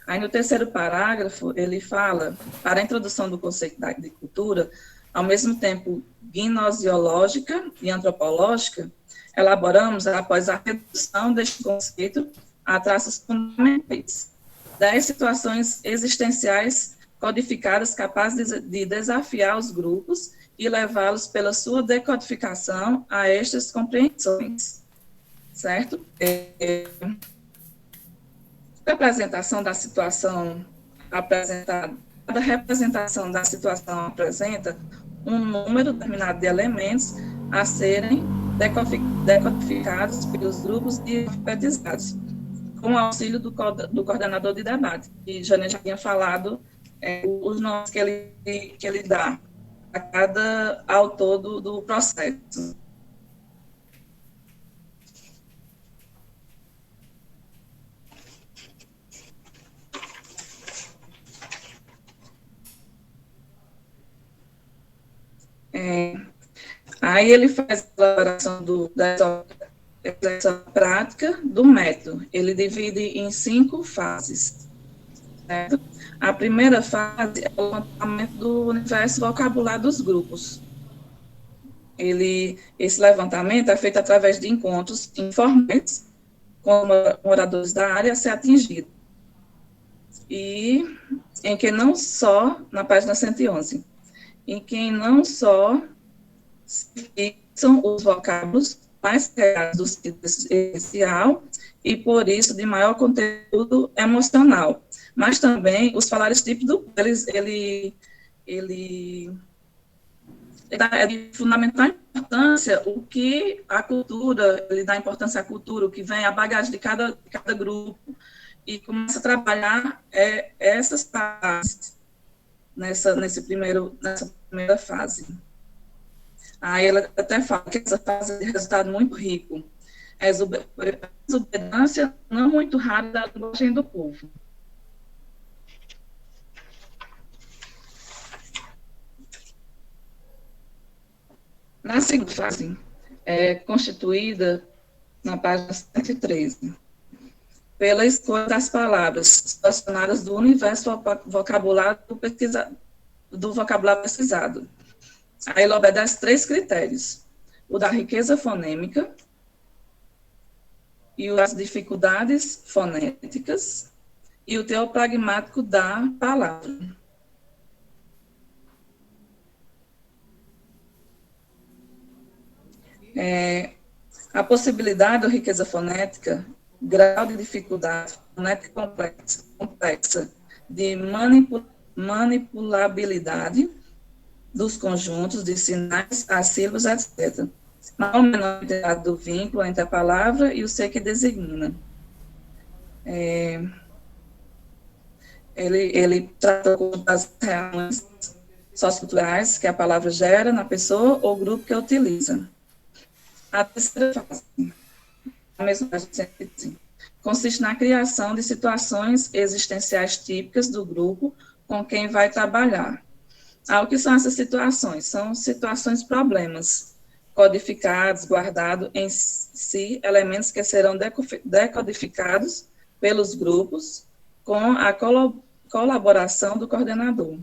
Aí, no terceiro parágrafo, ele fala, para a introdução do conceito de cultura, ao mesmo tempo gnosiológica e antropológica, elaboramos, após a redução deste conceito, a traços fundamentais, 10 situações existenciais codificadas capazes de desafiar os grupos e levá-los pela sua decodificação a estas compreensões, certo? A representação da situação apresentada, cada representação da situação apresenta um número determinado de elementos a serem decodificados pelos grupos e alfabetizados, com o auxílio do coordenador de debate, que já tinha falado os nomes que ele dá a cada autor do processo. Aí ele faz a elaboração da prática do método. Ele divide em 5 fases. Certo? A primeira fase é o levantamento do universo vocabular dos grupos. Esse levantamento é feito através de encontros informais com moradores da área a ser atingido. E em que não só, na página 111, em que não só se fixam os vocábulos mais reais do sentido essencial e, por isso, de maior conteúdo emocional, mas também os falares típicos, ele dá de fundamental importância o que a cultura, ele dá importância à cultura, o que vem, a bagagem de cada grupo, e começa a trabalhar essas fases nessa primeira fase. Aí ela até fala que essa fase é de resultado muito rico. É exuberância não muito rara da linguagem do povo. Na segunda fase, é constituída na página 113, pela escolha das palavras selecionadas do universo vocabular do vocabulário pesquisado. Aí ele obedece 3 critérios: o da riqueza fonêmica, e o das dificuldades fonéticas, e o teor pragmático da palavra. A possibilidade da riqueza fonética, grau de dificuldade fonética complexa, de manipulabilidade dos conjuntos de sinais, as sílabas, etc. Maior ou menor identidade do vínculo entre a palavra e o ser que designa. Ele trata das reações socioculturais que a palavra gera na pessoa ou grupo que a utiliza. A terceira fase, a mesma consiste na criação de situações existenciais típicas do grupo com quem vai trabalhar. O que são essas situações? São situações problemas, codificados, guardados em si, elementos que serão decodificados pelos grupos com a colaboração do coordenador.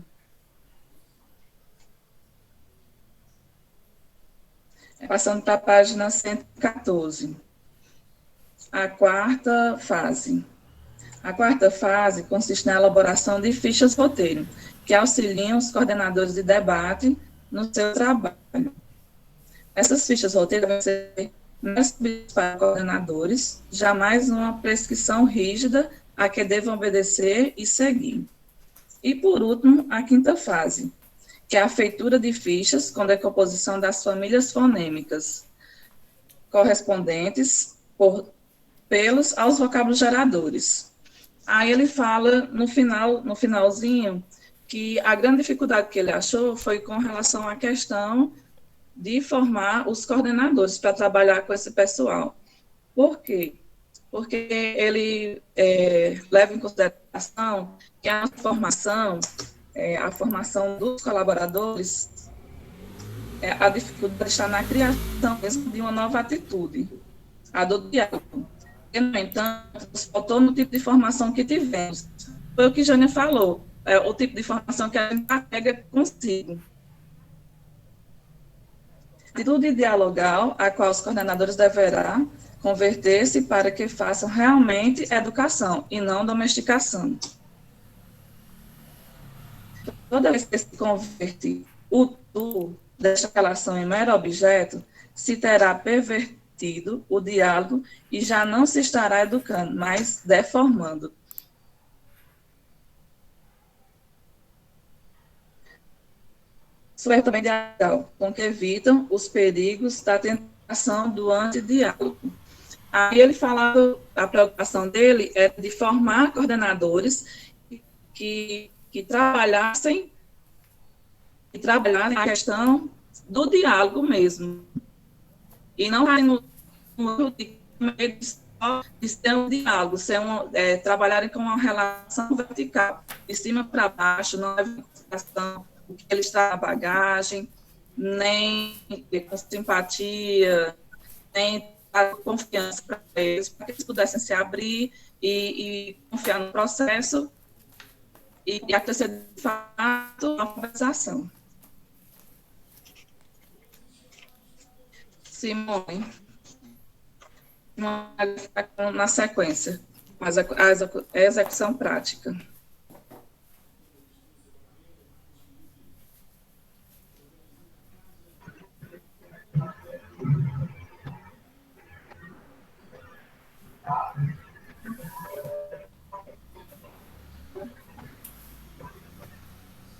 Passando para a página 114. A quarta fase. A quarta fase consiste na elaboração de fichas roteiro, que auxiliam os coordenadores de debate no seu trabalho. Essas fichas roteiro devem ser distribuídas para coordenadores, jamais uma prescrição rígida a que devam obedecer e seguir. E, por último, a quinta fase, que é a feitura de fichas com decomposição das famílias fonêmicas, correspondentes pelos aos vocábulos geradores. Aí ele fala, no finalzinho, que a grande dificuldade que ele achou foi com relação à questão de formar os coordenadores para trabalhar com esse pessoal. Por quê? Porque ele leva em consideração que a formação dos colaboradores, a dificuldade está na criação mesmo de uma nova atitude, a do diálogo. E, no entanto, faltou no tipo de formação que tivemos. Foi o que Jânia falou, o tipo de formação que a gente carrega consigo. Atitude dialogal, a qual os coordenadores deverão converter-se para que façam realmente educação e não domesticação. Toda vez que se converter o tu desta relação em mero objeto, se terá pervertido o diálogo e já não se estará educando, mas deformando. Isso é também diálogo, com que evitam os perigos da tentação do antidiálogo. Aí ele falava, a preocupação dele é de formar coordenadores que trabalhassem a questão do diálogo mesmo. E não no meio de ser um diálogo, trabalharem com uma relação vertical, de cima para baixo, não é verificação o que eles trazem na bagagem, nem com simpatia, nem confiança para eles, para que eles pudessem se abrir e confiar no processo e acontecer de fato uma conversação. Simone, na sequência, mas a execução prática.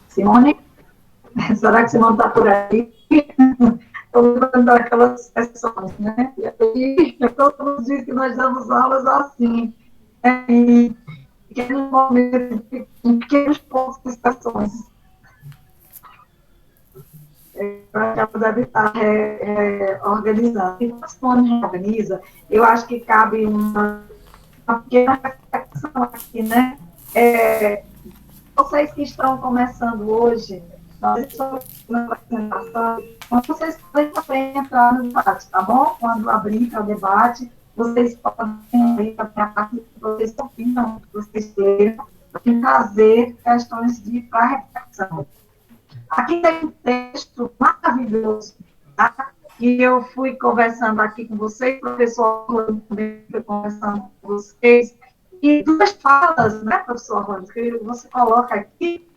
Simone? Será que Simone está por aí? Estou lembrando daquelas sessões, né? E todos os dias que nós damos aulas assim, em pequenos momentos, em pequenos pontos de sessões. Para que ela deve estar organizada. E quando a Simone organiza, eu acho que cabe uma pequena reflexão aqui, né? Vocês que estão começando hoje, nós estamos na apresentação, então vocês podem também entrar no debate, tá bom? Quando abrir para o debate, vocês podem ir para a parte que vocês opinam, que vocês leram, e trazer questões para reflexão. Aqui tem um texto maravilhoso, tá? E eu fui conversando aqui com vocês, o professor também foi conversando com vocês, e duas falas, né, professor Ramos, que você coloca aqui,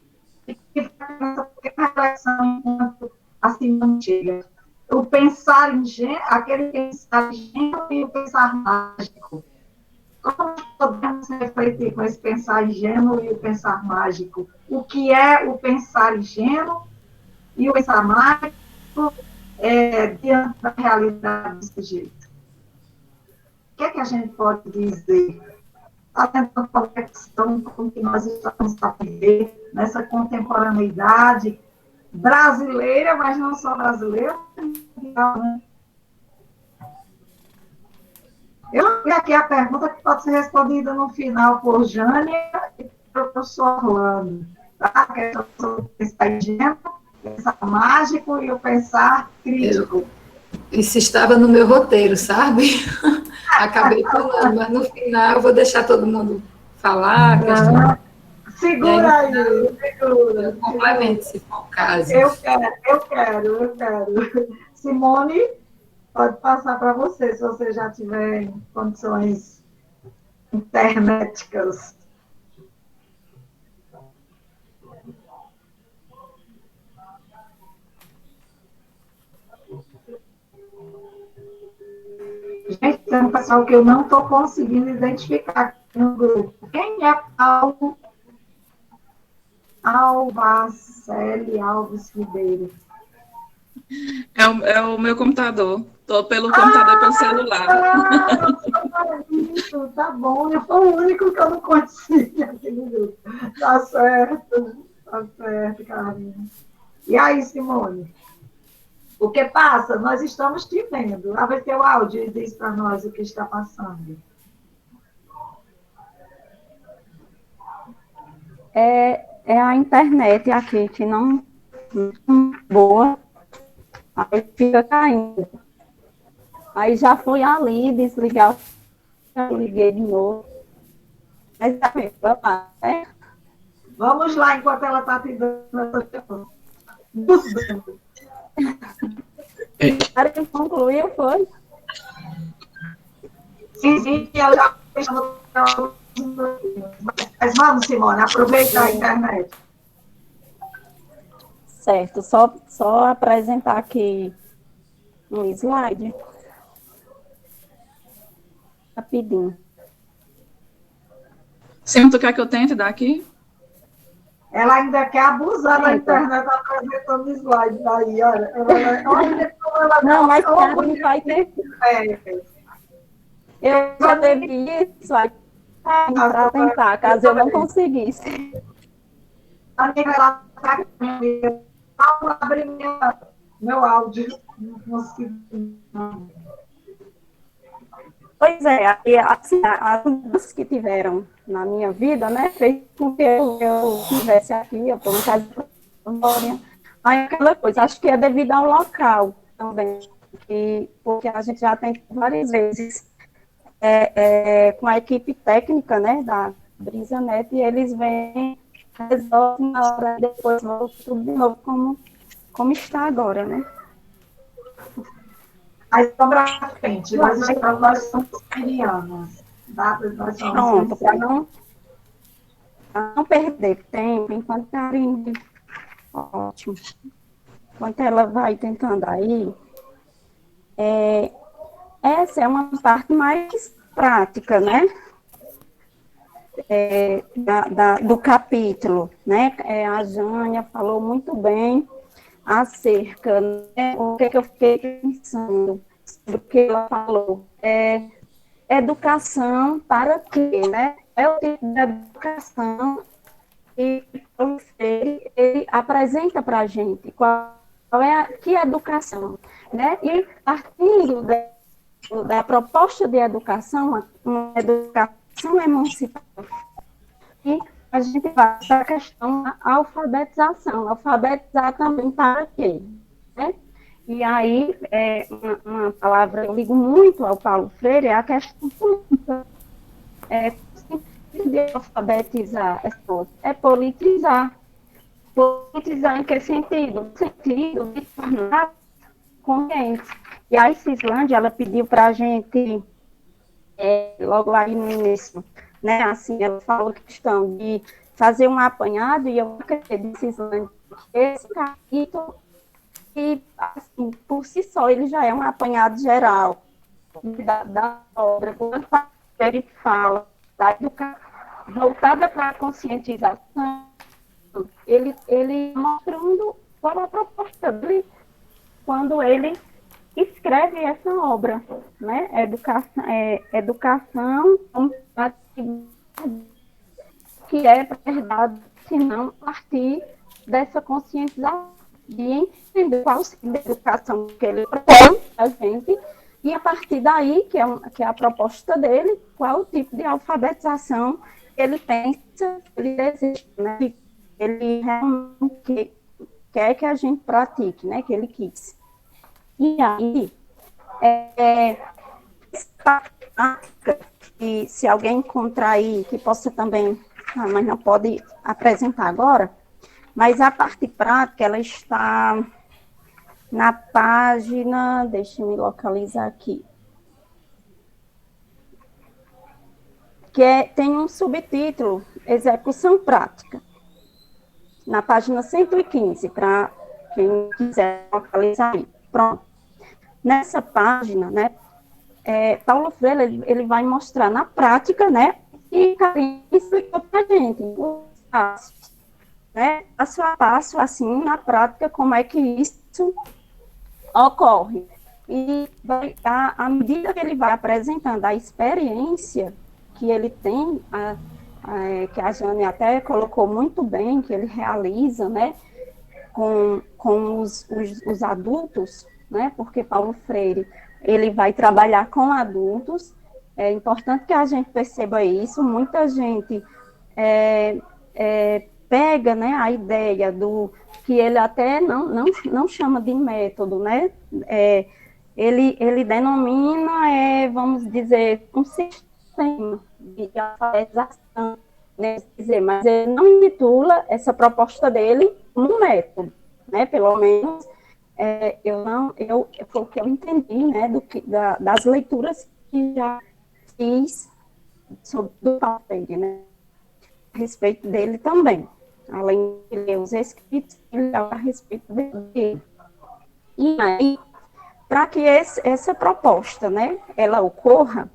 que faz essa reflexão enquanto assim não chega. O pensar aquele pensar ingênuo e o pensar mágico. Como podemos refletir com esse pensar ingênuo e o pensar mágico? O que é o pensar ingênuo e o pensar mágico diante da realidade desse jeito? O que é que a gente pode dizer? Está tendo conexão com o que nós estamos a viver nessa contemporaneidade brasileira, mas não só brasileira. Eu vi aqui a pergunta que pode ser respondida no final por Jânia e pelo professor Orlando. Tá? Que é o pensar ingênuo, o pensar mágico e o pensar crítico.
Isso estava no meu roteiro, sabe? Acabei falando, mas no final eu vou deixar todo mundo falar.
Segura aí, segura.
Complemente, se for o caso.
Eu quero. Simone, pode passar para você, se você já tiver em condições internéticas. Gente, tem um pessoal que eu não estou conseguindo identificar aqui no grupo. Quem é Paulo Alvacelli Alves Ribeiro?
É o meu computador. Estou pelo computador, pelo celular.
Isso, tá bom. Eu fui o único que eu não conhecia aqui no grupo. Tá certo. Tá certo, Karina. E aí, Simone? O que passa? Nós estamos te vendo. Abre teu áudio e diz para nós o que está passando.
É a internet aqui que não boa, aí fica caindo. Aí já fui ali desligar, já liguei de novo. Mas vamos lá, né?
Vamos lá, enquanto ela está te dando essa
Para que concluiu, foi?
sim, ela já fechou. Mas vamos, Simone, aproveita a internet.
Certo, só apresentar aqui um slide. Rapidinho.
Sim, tu quer que eu tente dar aqui?
Ela ainda quer abusar da internet apresentando slide daí, olha. Olha como ela
não, mas não vai ter. Eu já teve isso aí para tentar, caso eu não conseguisse.
Amiga, ela está abrir meu áudio. Não consigo.
Pois é, assim, as mudanças que tiveram na minha vida, né, fez com que eu estivesse aqui, eu estou em casa de Glória. Aí aquela coisa, acho que é devido ao local também, porque a gente já tem várias vezes com a equipe técnica, né, da BrisaNet, e eles vêm, resolvem na hora, depois voltam tudo de novo como está agora, né?
Aí, para frente, nós somos serianas.
Pronto, para não perder tempo, enquanto Karine, ótimo, enquanto ela vai tentando aí, essa é uma parte mais prática, né? Do capítulo, né? A Jânia falou muito bem acerca, né, o que eu fiquei pensando sobre o que ela falou. Educação para quê, né? É o tipo de educação que ele apresenta para a gente, que educação, né? E partindo da proposta de educação, uma educação emancipatória, e a gente vai para a questão da alfabetização. Alfabetizar também para quê? Né? E aí, uma palavra, eu ligo muito ao Paulo Freire, é a questão política. De alfabetizar as pessoas é politizar. Politizar em que sentido? No sentido de tornar conscientes. E a Cislândia, ela pediu para a gente, logo lá no início, né, assim, ela falou a questão de fazer um apanhado, e eu acredito, Cislândia, esse capítulo, e, assim, por si só, ele já é um apanhado geral da obra, quando ele fala da educação voltada para a conscientização, ele mostrando qual a proposta dele quando ele escreve essa obra, né? Educação que é verdade, se não partir dessa conscientização, de entender qual o tipo de educação que ele propõe a gente, e a partir daí, que é a proposta dele, qual o tipo de alfabetização ele pensa, ele deseja, né? Ele realmente quer que a gente pratique, né? Que ele quis. E aí, e se alguém encontrar aí, que possa também, mas não pode apresentar agora, mas a parte prática, ela está na página, deixa eu me localizar aqui, tem um subtítulo, Execução Prática, na página 115, para quem quiser localizar aí. Pronto. Nessa página, né, Paulo Freire, ele vai mostrar na prática, né, e Karine explicou para a gente os passos, né, passo a passo, assim, na prática, como é que isso ocorre. E à medida que ele vai apresentando a experiência que ele tem que a Jane até colocou muito bem, que ele realiza, né, com os adultos, né, porque Paulo Freire, ele vai trabalhar com adultos. É importante que a gente perceba isso. Muita gente pega, né, a ideia do que ele até não chama de método, né, ele denomina, vamos dizer, um sistema de alfabetização, né, dizer, mas ele não intitula essa proposta dele como um método, né, pelo menos foi o que eu entendi, né, das leituras que já fiz sobre o Paulo Freire, né, a respeito dele também, além de ler os escritos, ele a respeito dele. E aí, para que essa proposta, né, ela ocorra,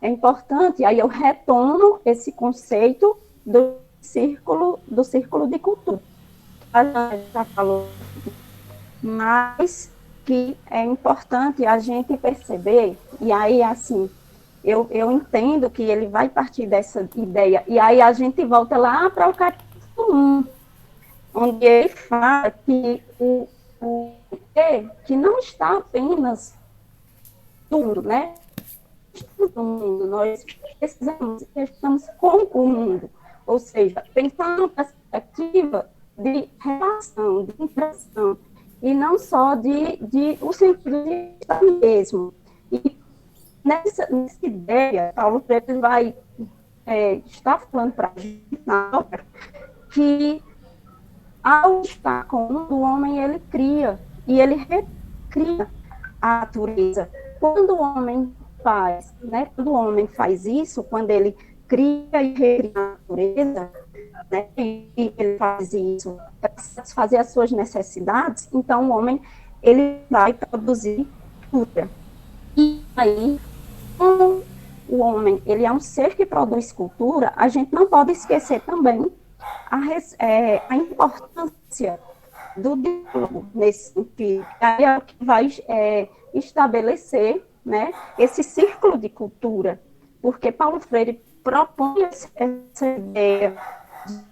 é importante, aí eu retomo esse conceito do círculo de cultura. A gente já falou, mas que é importante a gente perceber, e aí, assim, eu entendo que ele vai partir dessa ideia, e aí a gente volta lá para o capítulo 1, onde ele fala que que não está apenas tudo, né? Do mundo, nós estamos com o mundo, ou seja, pensar na perspectiva de relação, de interação, e não só de o sentido de estar mesmo. E nessa ideia, Paulo Freire vai estar falando para a gente na obra que ao estar com o homem, ele cria, e ele recria a natureza. Quando o homem faz, né, quando o homem faz isso, quando ele cria e recria a natureza, né, e ele faz isso para satisfazer as suas necessidades, então o homem, ele vai produzir cultura. E aí, como o homem, ele é um ser que produz cultura, a gente não pode esquecer também a importância do diálogo nesse sentido. Aí é o que vai estabelecer, né, esse círculo de cultura, porque Paulo Freire propõe essa ideia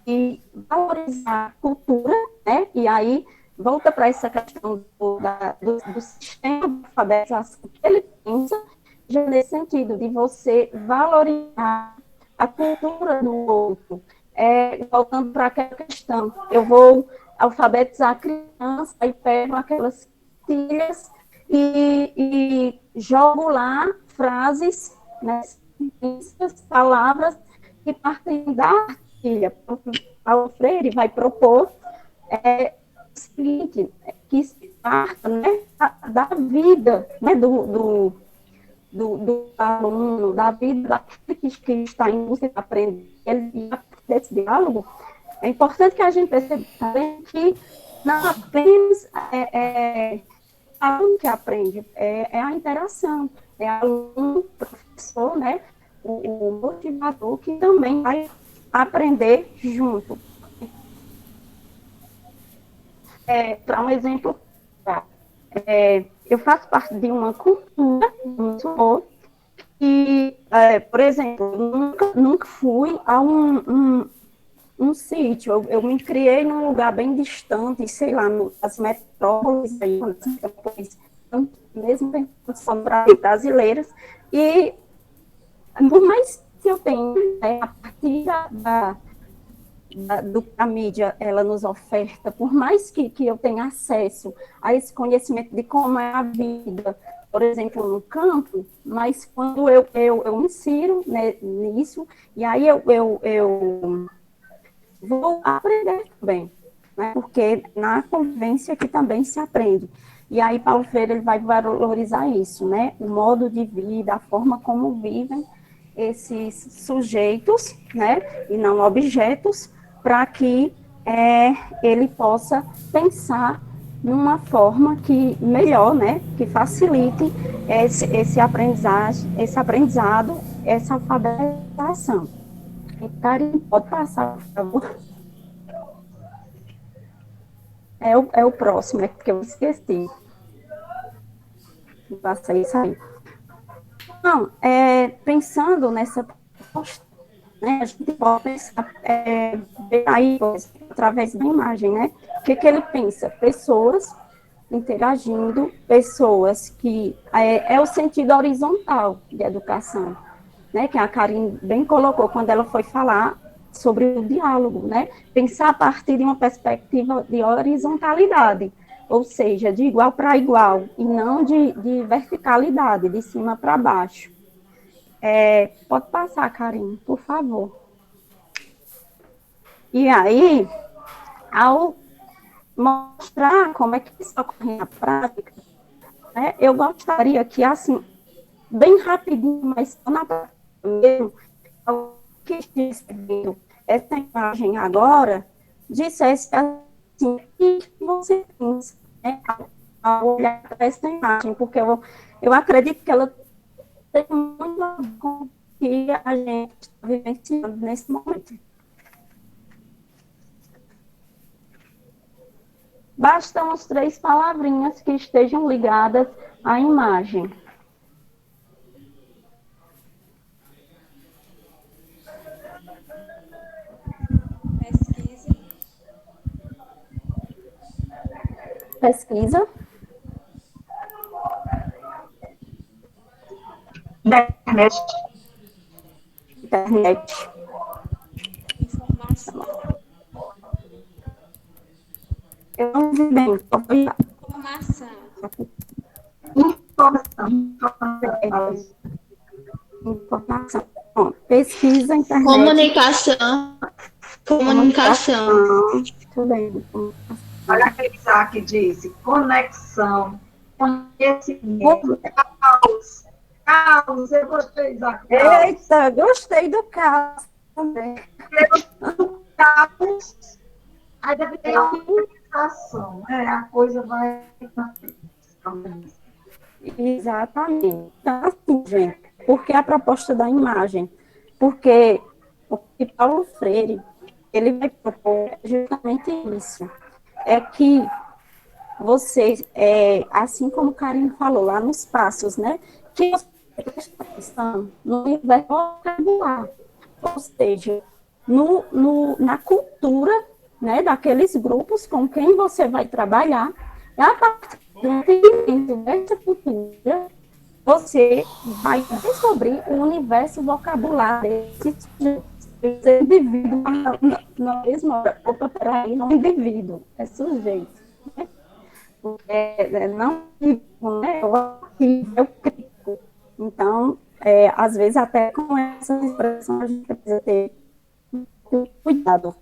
de valorizar a cultura, né, e aí volta para essa questão do sistema de alfabetização que ele pensa, já nesse sentido de você valorizar a cultura do outro. Voltando para aquela questão, eu vou alfabetizar a criança, aí pego aquelas pilhas e jogo lá frases, né, palavras que partem da artilha. Paulo Freire vai propor o seguinte, que se parta, né, da vida, né, do aluno, da vida daquele que está em busca de aprender, desse diálogo. É importante que a gente perceba também que não apenas aluno que aprende, é a interação, é aluno, professor, né, o motivador que também vai aprender junto. Para um exemplo, eu faço parte de uma cultura, e, por exemplo, nunca fui a um sítio, eu me criei num lugar bem distante, sei lá, nas metrópoles, mesmo em condições brasileiras, e por mais que eu tenha, a partir do que a mídia ela nos oferta, por mais que eu tenha acesso a esse conhecimento de como é a vida, por exemplo, no campo, mas quando eu me insiro, né, nisso, e aí eu vou aprender também, né, porque na convivência que também se aprende. E aí Paulo Freire ele vai valorizar isso, né, o modo de vida, a forma como vivem esses sujeitos, né, e não objetos, para que ele possa pensar numa forma que melhor, né, que facilite esse aprendizado, essa alfabetização. Karine, pode passar, por favor. É o próximo, porque eu esqueci. Passei isso aí. Então, pensando nessa proposta, né, a gente pode pensar, ver aí, através da imagem, né, o que ele pensa? Pessoas interagindo, pessoas que é o sentido horizontal de educação, né, que a Karine bem colocou quando ela foi falar sobre o diálogo, né, pensar a partir de uma perspectiva de horizontalidade, ou seja, de igual para igual, e não de verticalidade, de cima para baixo. Pode passar, Karine, por favor. E aí, ao mostrar como é que isso ocorre na prática, né, eu gostaria que, assim, bem rapidinho, mas só na prática mesmo, que estivesse vendo essa imagem agora, dissesse assim, o que você pensa, né, ao olhar para essa imagem, porque eu acredito que ela tem muito a ver com o que a gente está vivenciando nesse momento. Bastam as 3 palavrinhas que estejam ligadas à imagem. Pesquisa.
Internet.
Informação.
Eu não vi bem.
Informação.
Informação. Bom, pesquisa, internet.
Comunicação.
Tudo bem.
Olha aquele Isaac disse, conexão, conhecimento, caos, eu gostei, Isaac.
Eita, gostei do caos também.
Caos, aí deve ter uma organização, a coisa vai...
Exatamente. Então, assim, gente, porque a proposta da imagem? Porque o que Paulo Freire, ele vai propor justamente isso. É que vocês, assim como o Karine falou lá nos passos, né, que você presta atenção no universo vocabular, ou seja, na cultura, né, daqueles grupos com quem você vai trabalhar, e a partir do entendimento dessa cultura, você vai descobrir o universo vocabular desse indivíduo, na mesma hora. Opa, peraí, não é indivíduo, é sujeito. Né? Não né? É o crítico. Então, às vezes, até com essa expressão, a gente precisa ter cuidado.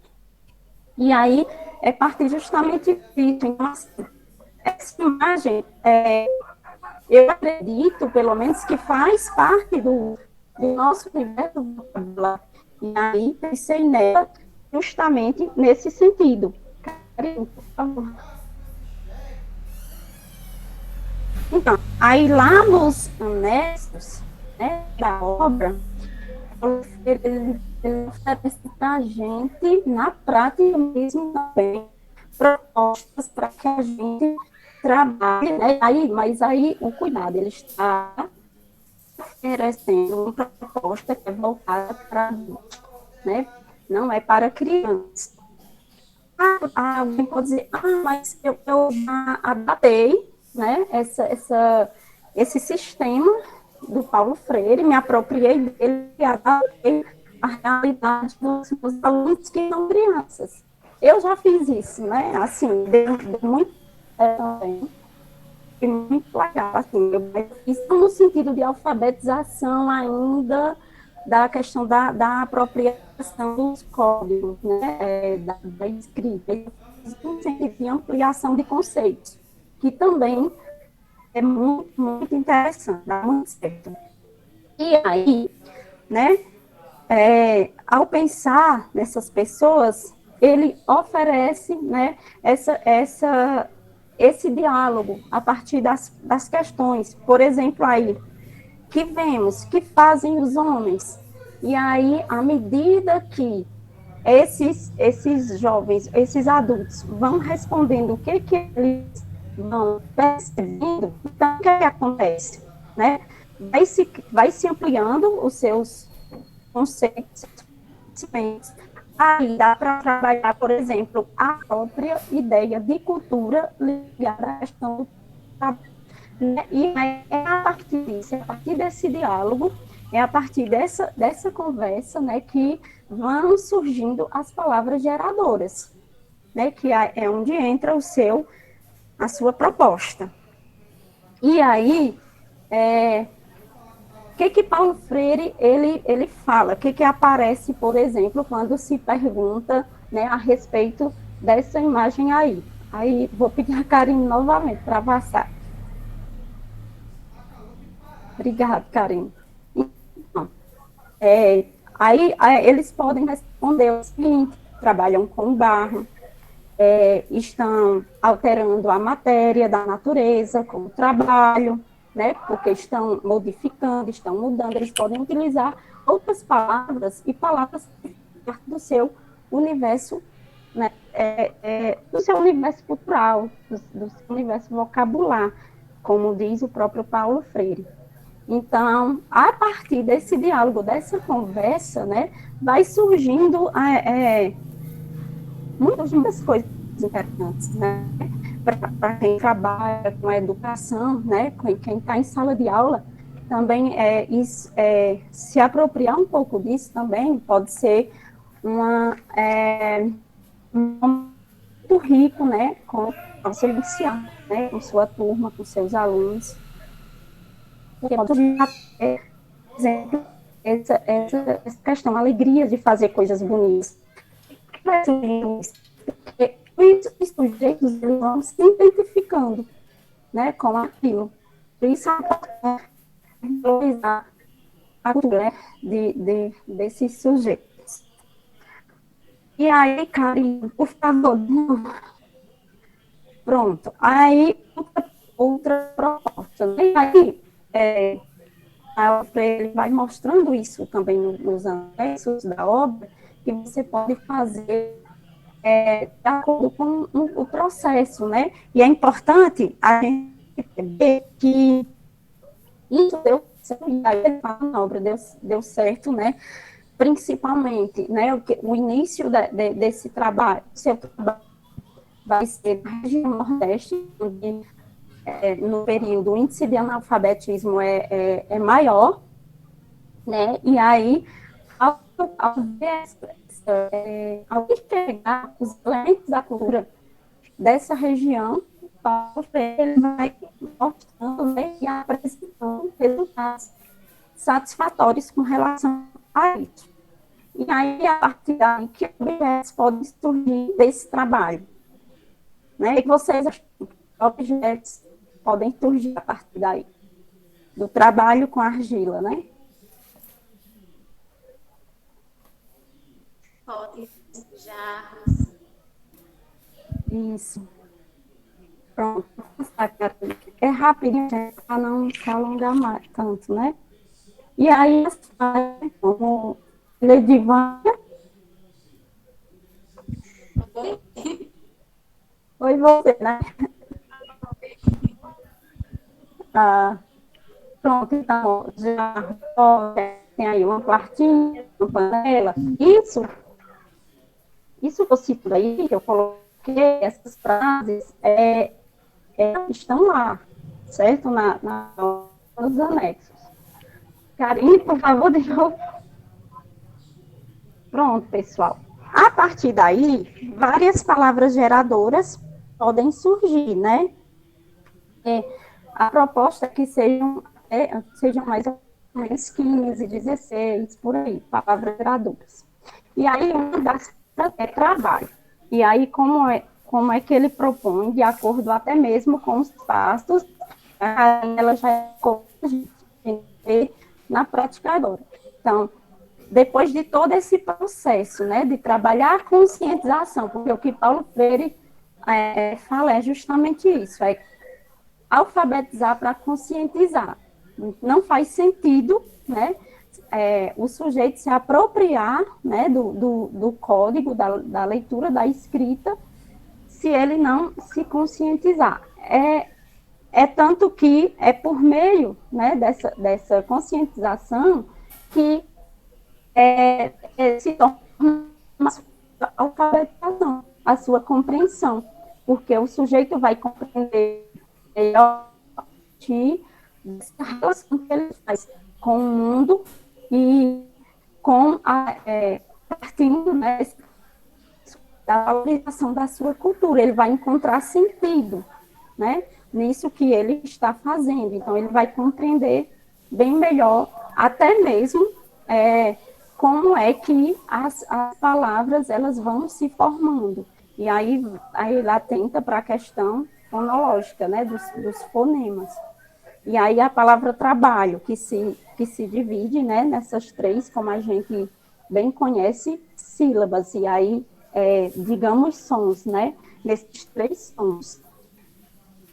E aí, é partir justamente disso. Então, assim, essa imagem, eu acredito, pelo menos, que faz parte do nosso universo vocabular. E aí, pensei nela justamente nesse sentido. Karine, por favor. Então, aí lá nos anexos, né, da obra, ele oferece para a gente, na prática mesmo também, propostas para que a gente trabalhe, né? Mas aí, o cuidado, ele está oferecendo uma proposta que é voltada para adultos, né? Não é para crianças. Alguém pode dizer, mas eu já adaptei, né, esse sistema do Paulo Freire, me apropriei dele e adaptei a realidade dos alunos que são crianças. Eu já fiz isso, né? Assim, deu muito também. Foi muito legal, assim, isso no sentido de alfabetização ainda da questão da apropriação dos códigos, né, da escrita, no sentido de ampliação de conceitos, que também é muito, muito interessante, dá muito certo. E aí, né, ao pensar nessas pessoas, ele oferece, né, esse diálogo a partir das questões, por exemplo, aí, que vemos, que fazem os homens. E aí, à medida que esses jovens, esses adultos vão respondendo o que eles vão percebendo, então o que acontece? Né? Vai se ampliando os seus conceitos, conhecimentos. Aí dá para trabalhar, por exemplo, a própria ideia de cultura ligada à questão do trabalho, né? E é a partir disso, é a partir desse diálogo, é a partir dessa conversa, né, que vão surgindo as palavras geradoras, né, que é onde entra a sua proposta. E aí, o que Paulo Freire ele fala? O que aparece, por exemplo, quando se pergunta, né, a respeito dessa imagem aí? Aí vou pedir a Karine novamente para passar. Obrigada, Karine. Então, aí eles podem responder o seguinte: trabalham com barro, estão alterando a matéria da natureza com o trabalho, né, porque estão modificando, estão mudando, eles podem utilizar outras palavras e palavras do seu universo, né, do seu universo cultural, do seu universo vocabular, como diz o próprio Paulo Freire. Então, a partir desse diálogo, dessa conversa, né, vai surgindo muitas coisas importantes, né, para quem trabalha com a educação, né, quem está em sala de aula, também se apropriar um pouco disso também pode ser muito rico, né, com o seu iniciar, né, com sua turma, com seus alunos. Porque, por exemplo, essa questão, a alegria de fazer coisas bonitas. Porque os sujeitos eles vão se identificando, né, com aquilo. Por isso é importante valorizar a cultura, né, desses sujeitos. E aí, Karine, por favor, pronto. Aí, outra proposta. E aí, ele vai mostrando isso também nos anexos da obra, que você pode fazer de acordo com o processo, né? E é importante a gente entender que isso deu certo, a obra deu certo, né? Principalmente, né? O início desse trabalho, seu trabalho vai ser na região Nordeste, onde no período o índice de analfabetismo é maior, né? E aí, ao enxergar os elementos da cultura dessa região, ele vai mostrando, né, e apresentando resultados satisfatórios com relação a isso. E aí, a partir daí, que objetos podem surgir desse trabalho? Né? E vocês, objetos podem surgir a partir daí, do trabalho com argila, né?
Potes, jarros.
Isso. Pronto. É rapidinho, para não se alongar mais tanto, né? E aí, como Ledivânia. Oi, você, né? Pronto, então, já tem aí uma quartinha, uma panela. Isso que eu cito aí, que eu coloquei, essas frases, estão lá, certo? Nos anexos. Karine, por favor, de novo. Pronto, pessoal. A partir daí, várias palavras geradoras podem surgir, né? A proposta é que sejam mais ou menos 15, 16, por aí, palavras geradoras. E aí, uma das é trabalho. E aí, como é que ele propõe, de acordo até mesmo com os passos, ela já é na prática agora. Então, depois de todo esse processo, né, de trabalhar a conscientização, porque o que Paulo Freire fala é justamente isso, alfabetizar para conscientizar. Não faz sentido, né, o sujeito se apropriar, né, do código, da leitura, da escrita, se ele não se conscientizar. Tanto que é por meio, né, dessa conscientização que se torna alfabetização, a sua compreensão, porque o sujeito vai compreender melhor dessa relação que ele faz com o mundo e com partindo, né, da valorização da sua cultura. Ele vai encontrar sentido, né, nisso que ele está fazendo. Então, ele vai compreender bem melhor, até mesmo como é que as palavras elas vão se formando. E aí ele atenta para a questão fonológica, né, dos fonemas. E aí a palavra trabalho, que se divide, né, nessas três, como a gente bem conhece, sílabas, e aí, digamos, sons, né, nesses três sons.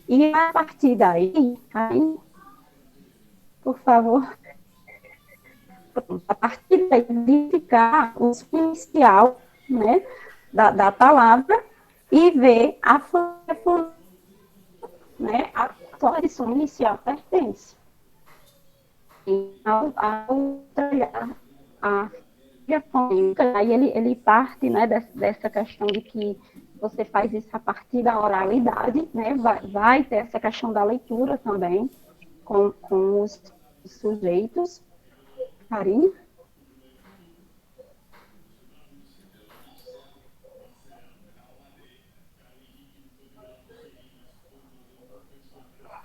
E a partir daí, por favor, a partir daí, identificar o inicial, né, da palavra e ver a fonema, né, a posição inicial pertence. E ao trabalhar a fonêmica, aí ele parte, né, dessa questão de que você faz isso a partir da oralidade, né, vai ter essa questão da leitura também, com os sujeitos. Karine?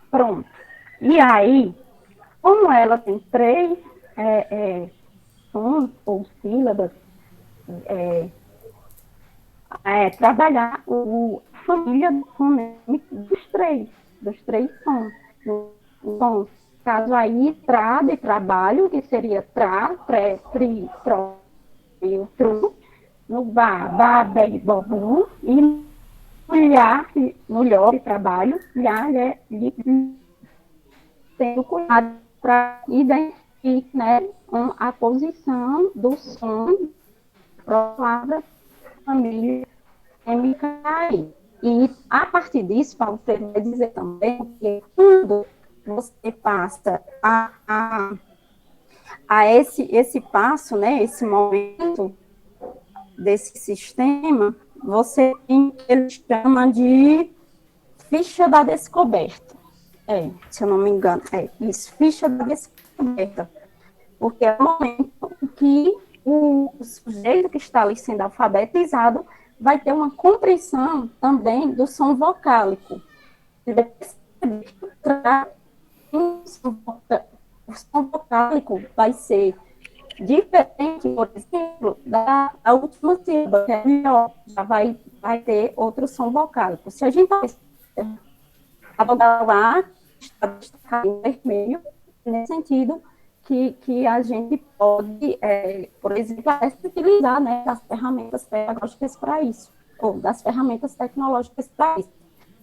Pronto. E aí, como ela tem três sons ou sílabas, trabalhar a família fonêmica dos três sons. Então, caso aí, tra de trabalho, que seria tra, pré, tri, tro, e o tru, no ba, be, bobu, e no lhó de trabalho, tendo cuidado para identificar, né, a posição do som para a palavra família fônica aí. E a partir disso, Paulo Freire vai dizer também que quando você passa a esse passo, né, esse momento desse sistema, você tem o que ele chama de ficha da descoberta. Se eu não me engano, isso, ficha da descoberta. Porque é o momento em que o sujeito que está ali sendo alfabetizado vai ter uma compreensão também do som vocálico. Ele vai perceber que o som vocálico vai ser diferente, por exemplo, da última sílaba, que é melhor, já vai ter outro som vocálico. Se a gente a vogal A está destacada em vermelho, nesse sentido que a gente pode, por exemplo, utilizar, né, das ferramentas pedagógicas para isso, ou das ferramentas tecnológicas para isso.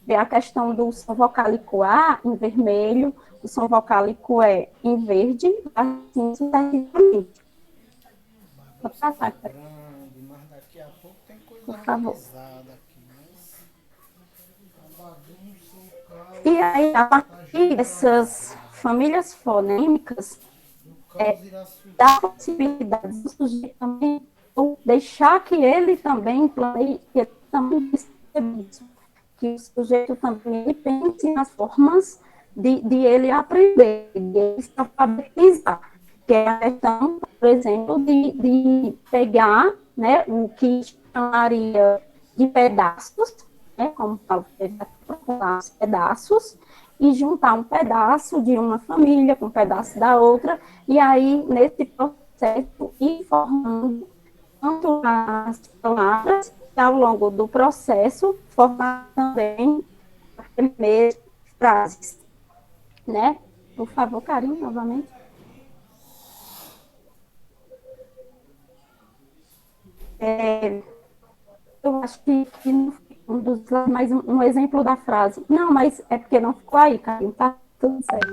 Ver a questão do som vocálico A em vermelho, o som vocálico E em verde, assim sucessivamente.
Pode passar, grande, mas daqui a pouco tem coisa organizada aqui, mas a bagunça, o caos.
E aí, a partir dessas famílias fonêmicas, dá possibilidade do sujeito também, ou deixar que ele também planeie, que ele também perceba isso, que o sujeito também ele pense nas formas de ele aprender, de ele se alfabetizar, que é a questão, por exemplo, de pegar, né, o que chamaria de pedaços, né, como Paulo Freire procurar os pedaços, e juntar um pedaço de uma família com um pedaço da outra, e aí, nesse processo, ir formando tanto as palavras, e ao longo do processo, formar também as primeiras frases, né? Por favor, Karine, novamente. Eu acho que um dos mais um exemplo da frase. Não, mas é porque não ficou aí, Karine, tá tudo certo.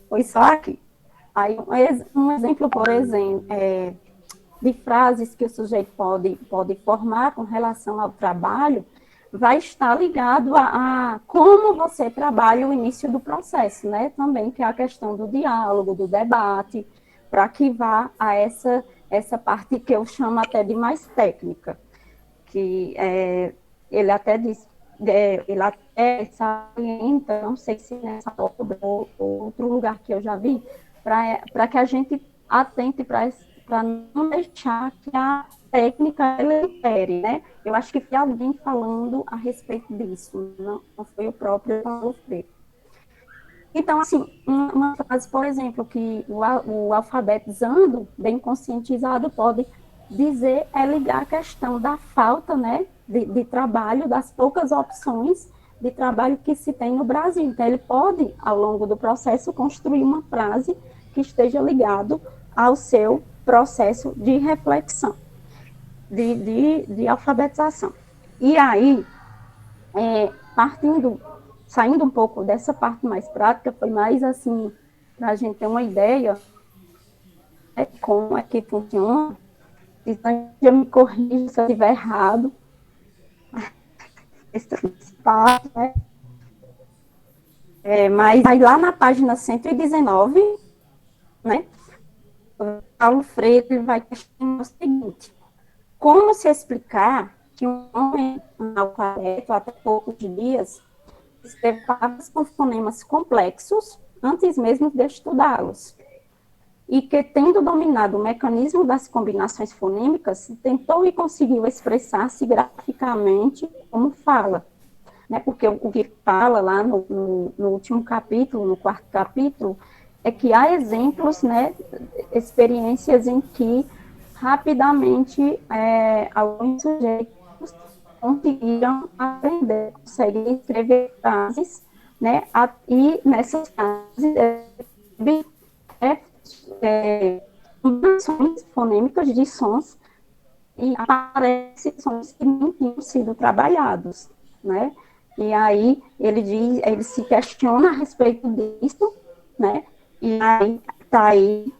Foi só aqui. Aí, um exemplo, por exemplo, de frases que o sujeito pode formar com relação ao trabalho, vai estar ligado a como você trabalha o início do processo, né? Também, que é a questão do diálogo, do debate, para que vá a essa parte que eu chamo até de mais técnica. que ele até diz, ele até salienta, não sei se nessa obra ou outro lugar que eu já vi, para que a gente atente para não deixar que a técnica ela impere, né? Eu acho que foi alguém falando a respeito disso, não foi o próprio Paulo Freire. Então, assim, uma frase, por exemplo, que o alfabetizando, bem conscientizado, pode dizer, ligar a questão da falta, né, de trabalho, das poucas opções de trabalho que se tem no Brasil. Então, ele pode, ao longo do processo, construir uma frase que esteja ligado ao seu processo de reflexão, de alfabetização. E aí, saindo um pouco dessa parte mais prática, foi mais assim, para a gente ter uma ideia como é que funciona. Então, já me corrija se eu estiver errado. Essa parte, né? Mas aí lá na página 119, né, o Paulo Freire vai questionar o seguinte: como se explicar que um homem analfabeto, até poucos dias, escreve palavras com fonemas complexos antes mesmo de estudá-los, e que, tendo dominado o mecanismo das combinações fonêmicas, tentou e conseguiu expressar-se graficamente como fala, né? Porque o que fala lá no último capítulo, no quarto capítulo, é que há exemplos, né, experiências em que rapidamente alguns sujeitos conseguiram aprender, conseguem escrever frases, né, e nessas frases combinações fonêmicas de sons, e aparecem sons que não tinham sido trabalhados, né? E aí ele se questiona a respeito disso, né? E aí está aí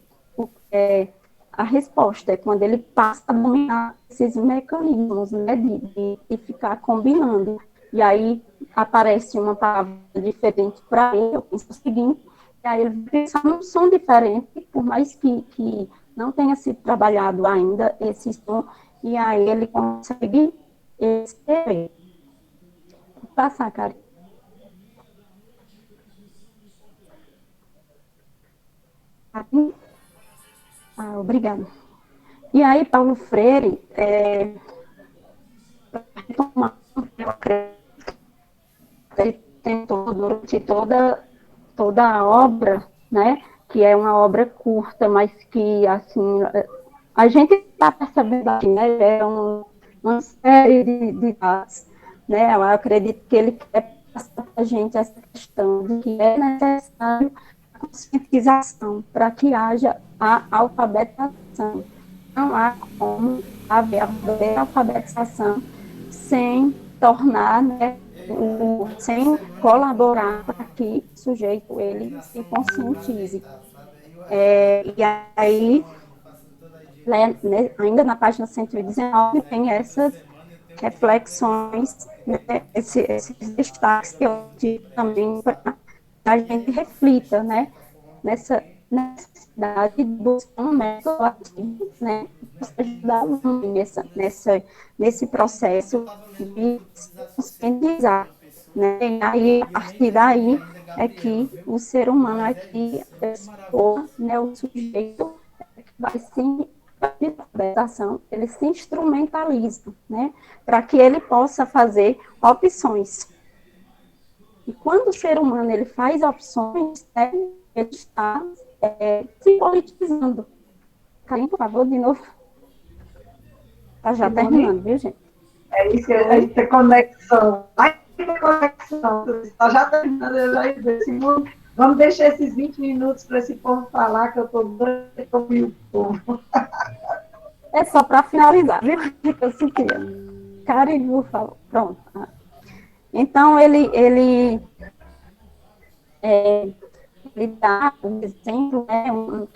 a resposta, é quando ele passa a dominar esses mecanismos, né, de ficar combinando. E aí aparece uma palavra diferente para ele, eu penso o seguinte, e aí ele pensa num som diferente, por mais que não tenha sido trabalhado ainda esse som, e aí ele consegue escrever. Vou passar, cara. Obrigada. E aí, Paulo Freire, ele tentou, durante toda a obra, né, que é uma obra curta, mas que, assim, a gente está percebendo aqui, né, é uma série de dados, né, eu acredito que ele quer passar para a gente essa questão de que é necessário a conscientização para que haja a alfabetização. Não há como haver a alfabetização sem tornar, né, sem colaborar para que o sujeito ele se conscientize. E aí, né, ainda na página 119, tem essas reflexões, né, esses destaques que eu tive também para a gente reflita, né, nessa necessidade de buscar um método ativo, né, para ajudar o aluno nesse processo de se conscientizar, né, e aí, a partir daí, é que o ser humano é que né, o sujeito vai se ele se instrumentaliza, né, para que ele possa fazer opções. E quando o ser humano ele faz opções, né, ele está se politizando. Carinho, por favor, de novo. Tá já terminando, viu, gente?
É isso que a gente tem conexão. Ai, tem conexão. Tá já terminando, eu já ia dizer assim, vamos deixar esses 20 minutos para esse povo falar, que eu estou doida para ouvir o povo.
É só para finalizar, viu? Que eu sentia. Carinho, por favor. Pronto. Então, ele dá um exemplo, né,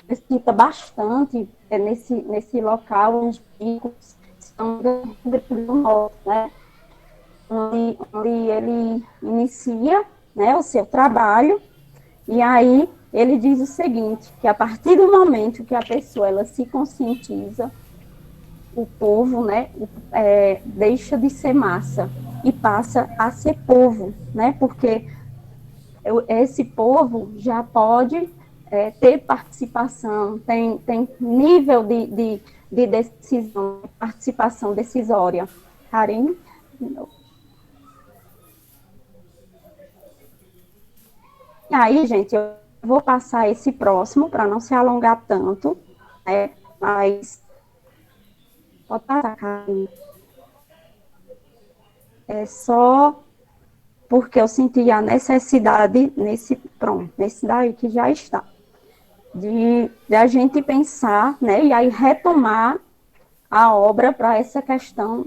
que cita bastante nesse local onde estão do norte, né, onde ele inicia, né, o seu trabalho, e aí ele diz o seguinte, que a partir do momento que a pessoa ela se conscientiza, o povo, né, deixa de ser massa e passa a ser povo, né, porque esse povo já pode ter participação, tem nível de decisão, participação decisória. Karen? E aí, gente, eu vou passar esse próximo para não se alongar tanto, né? Mas pode passar, Karen. É só porque eu senti a necessidade nesse daí que já está, de a gente pensar, né? E aí retomar a obra para essa questão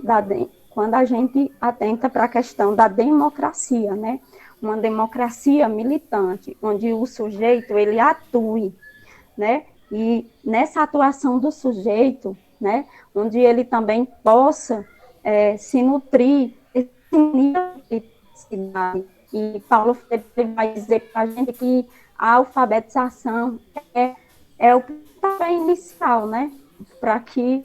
quando a gente atenta para a questão da democracia, né? Uma democracia militante, onde o sujeito ele atue, né? E nessa atuação do sujeito, né? Onde ele também possa se nutrir desse nível de cidade. E Paulo Freire vai dizer para a gente que a alfabetização é o pontapé inicial, né? Para que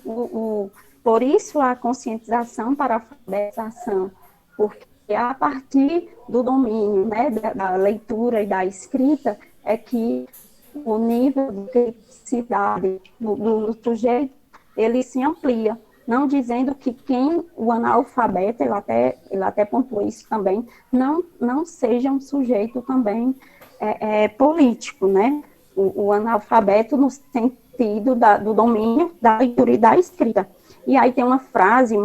por isso a conscientização para a alfabetização, porque a partir do domínio, né, da leitura e da escrita é que o nível de criticidade do sujeito ele se amplia, não dizendo que o analfabeto, ele até pontuou isso também, não seja um sujeito também político, né? O analfabeto no sentido do domínio da leitura e da escrita. E aí tem uma frase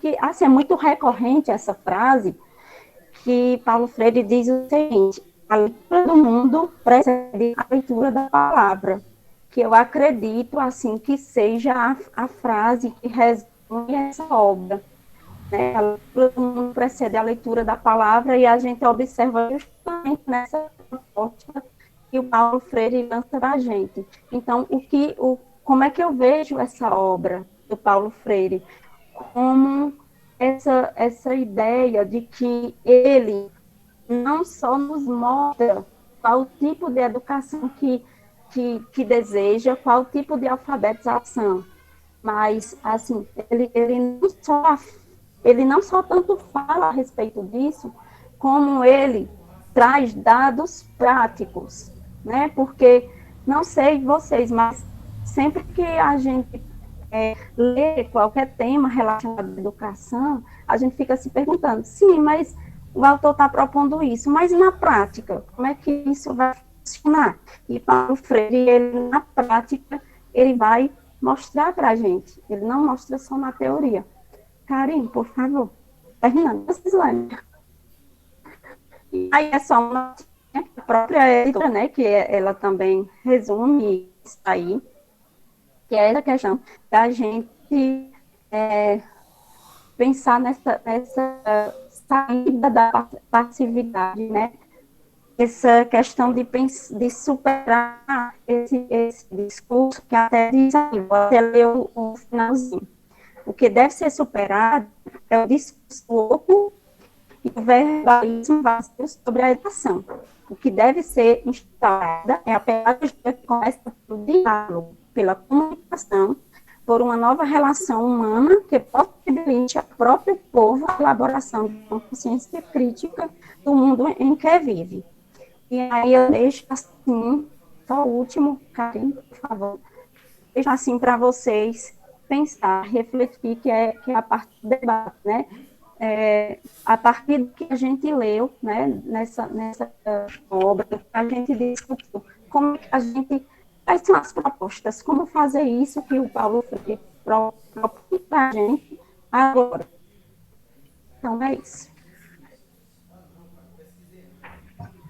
que assim, é muito recorrente essa frase, que Paulo Freire diz o seguinte: a leitura do mundo precede a leitura da palavra, que eu acredito, assim, que seja a frase que resume essa obra, né? A leitura do mundo precede a leitura da palavra, e a gente observa justamente nessa proposta que o Paulo Freire lança para a gente. Então, como é que eu vejo essa obra do Paulo Freire? Como essa ideia de que ele não só nos mostra qual qual tipo de educação que deseja, qual tipo de alfabetização, mas, assim, ele não só tanto fala a respeito disso, como ele traz dados práticos, né? Porque, não sei vocês, mas sempre que a gente lê qualquer tema relacionado à educação, a gente fica se perguntando, sim, mas o autor está propondo isso, mas na prática, como é que isso vai funcionar? E Paulo Freire, ele, na prática, ele vai mostrar para a gente, ele não mostra só na teoria. Karen, por favor, terminando essa slide. E aí é só uma a própria editora, né, que ela também resume isso aí, que é essa questão da gente pensar nessa saída da passividade, né? Essa questão de superar esse discurso que até diz aí, vou até ler o finalzinho. O que deve ser superado é o discurso louco e o verbalismo vazio sobre a educação. O que deve ser instaurada é a pedagogia que começa pelo diálogo, pela comunicação, por uma nova relação humana que possibilite ao próprio povo a elaboração de uma consciência crítica do mundo em que vive. E aí eu deixo assim, só o último, Karen, por favor, deixo assim para vocês pensar, refletir, que é a parte do debate, né? A partir do que a gente leu, né, nessa obra, que a gente discutiu, como é que a gente, quais são as propostas, como fazer isso que o Paulo Freire propõe para a gente agora. Então, é isso.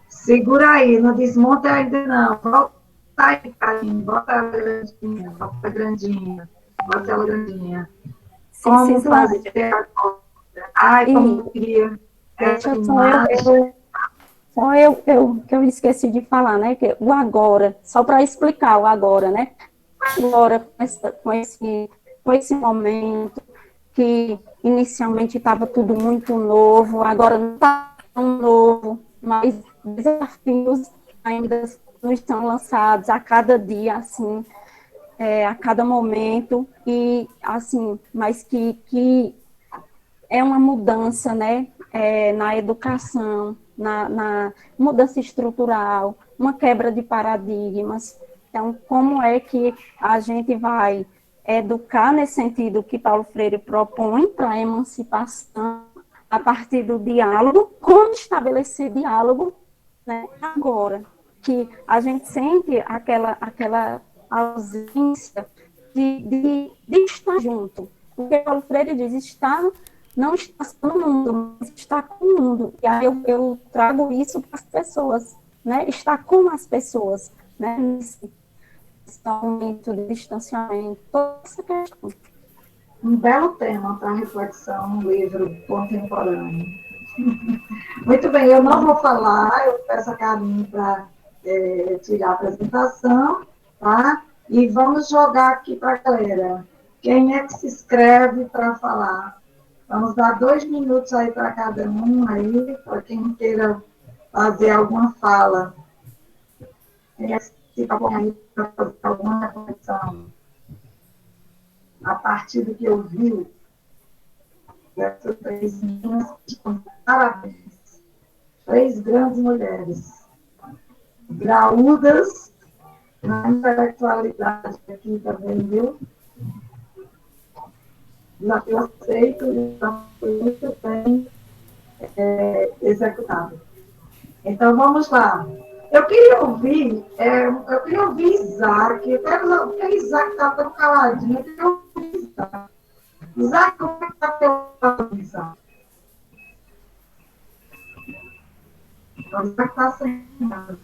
Segura aí, não desmonta ainda não. Volta aí, Karine, bota ela grandinha, bota ela grandinha. Como fazer agora? Ai, como eu queria.
Só eu esqueci de falar, né? Que o agora, só para explicar o agora, né? Agora, com esse momento que inicialmente estava tudo muito novo, agora não está tão novo, mas desafios ainda não estão lançados a cada dia, assim. a cada momento, e assim, mas que é uma mudança, né, na educação, na mudança estrutural, uma quebra de paradigmas. Então, como é que a gente vai educar nesse sentido que Paulo Freire propõe para a emancipação a partir do diálogo, como estabelecer diálogo, né, agora, que a gente sente aquela ausência de estar junto. Porque Paulo Freire diz, não está só no mundo, mas está com o mundo. E aí eu trago isso para as pessoas, né? Estar com as pessoas, né? Nesse momento de distanciamento, toda essa questão.
Um belo tema para reflexão no livro contemporâneo. Muito bem, eu não vou falar, eu peço a Karine para tirar a apresentação, tá? E vamos jogar aqui para a galera. Quem é que se inscreve para falar? Vamos dar 2 minutos aí para cada um, aí, para quem queira fazer alguma fala. Quem é que se propõe aí para fazer alguma reflexão? A partir do que eu vi, dessas 3 meninas, parabéns. 3 grandes mulheres, graúdas na intelectualidade aqui também, viu? Desafio aceito e foi muito bem executado. Então, vamos lá. Eu queria ouvir Isaac. Eu quero ver Isaac está tão caladinho. Eu queria ouvir Isaac. Isaac, como é que está teu Isaac? O Isaac está sem nada.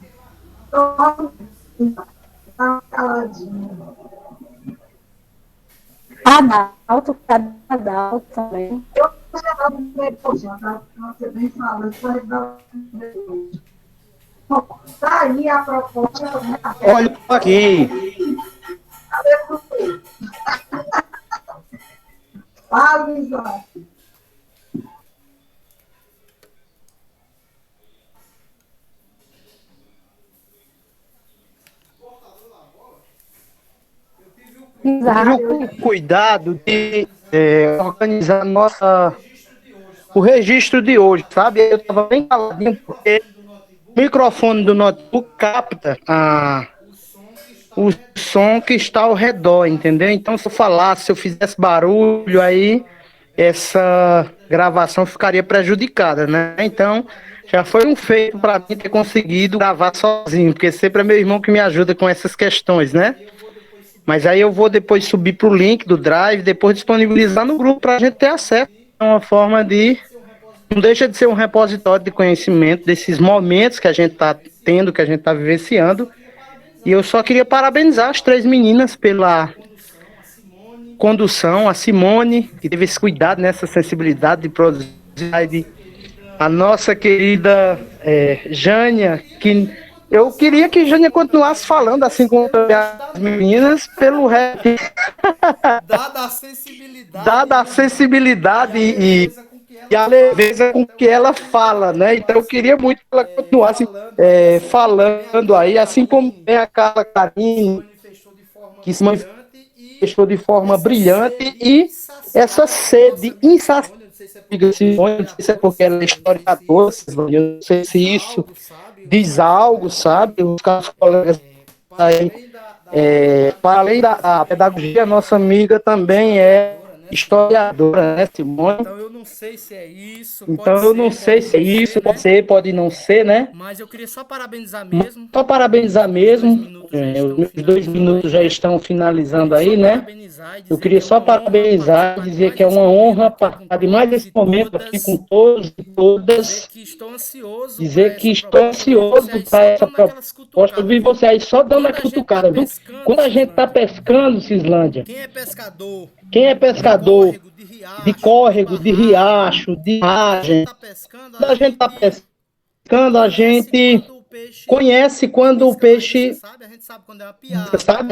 Está caladinho.
Adalto também.
Eu vou chamar depois, já, para você bem falar. Bom, está aí a proposta.
Olha aqui.
Cadê você? Fala, Isaac.
Tive o cuidado de organizar o registro de hoje, sabe? Eu estava bem caladinho porque o microfone do notebook capta o som que está ao redor, entendeu? Então, se eu falasse, se eu fizesse barulho, aí essa gravação ficaria prejudicada, né? Então, já foi um feito para mim ter conseguido gravar sozinho, porque sempre é meu irmão que me ajuda com essas questões, né? Mas aí eu vou depois subir para o link do Drive, depois disponibilizar no grupo para a gente ter acesso. É uma forma de... Não deixa de ser um repositório de conhecimento desses momentos que a gente está tendo, que a gente está vivenciando. E eu só queria parabenizar as 3 meninas pela condução, a Simone, que teve esse cuidado, nessa sensibilidade de produzir, a nossa querida Jânia, que eu queria que Jânia continuasse falando, assim como as meninas, pelo rap. Dada a sensibilidade e a leveza com que ela fala, né? Então eu queria muito que ela continuasse falando aí, assim como tem a Carla Karine, que se manifestou de forma brilhante, e essa sede insaciável, não sei se é porque ela é historiadora, eu não sei se isso diz algo, sabe? Os colegas aí, para além da pedagogia, a nossa amiga também é historiadora, né, Simone?
Então eu não sei se é isso.
Pode ser, pode não ser, né?
Mas eu queria só parabenizar mesmo.
Só parabenizar mesmo. Os 2 minutos já estão finalizando aí, né? Eu queria só parabenizar e dizer que é uma honra participar de mais esse momento aqui com todos e todas. Dizer que estou ansioso para essa proposta. Eu vi você aí só dando a cutucada, viu? Quando a gente está pescando, Cislândia, quem é pescador de córrego, de riacho, de margem, quando a gente está pescando, a gente conhece quando o peixe, sabe?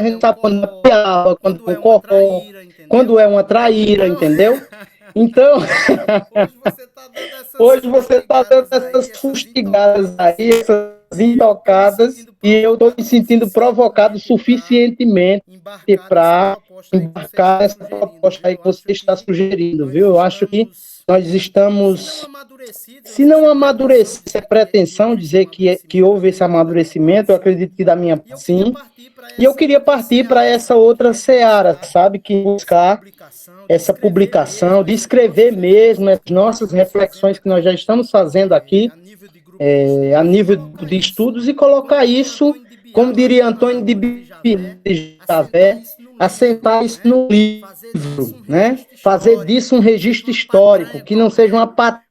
A gente sabe quando é uma piaba, quando é um corró, quando é uma traíra, entendeu? Então, hoje você está dando essas fustigadas aí, essas intocadas e eu estou me sentindo provocado suficientemente para embarcar nessa proposta aí que você está sugerindo, viu? Eu acho que nós estamos, se não amadurecer, se é pretensão dizer que houve esse amadurecimento, eu acredito que da minha parte sim, e eu queria partir para essa outra seara, sabe, que buscar essa publicação, de escrever mesmo as nossas reflexões que nós já estamos fazendo aqui, a nível de estudos, e colocar isso, como diria Antônio de Javé, assentar isso no livro, né? Fazer disso um registro histórico, que não seja uma patente,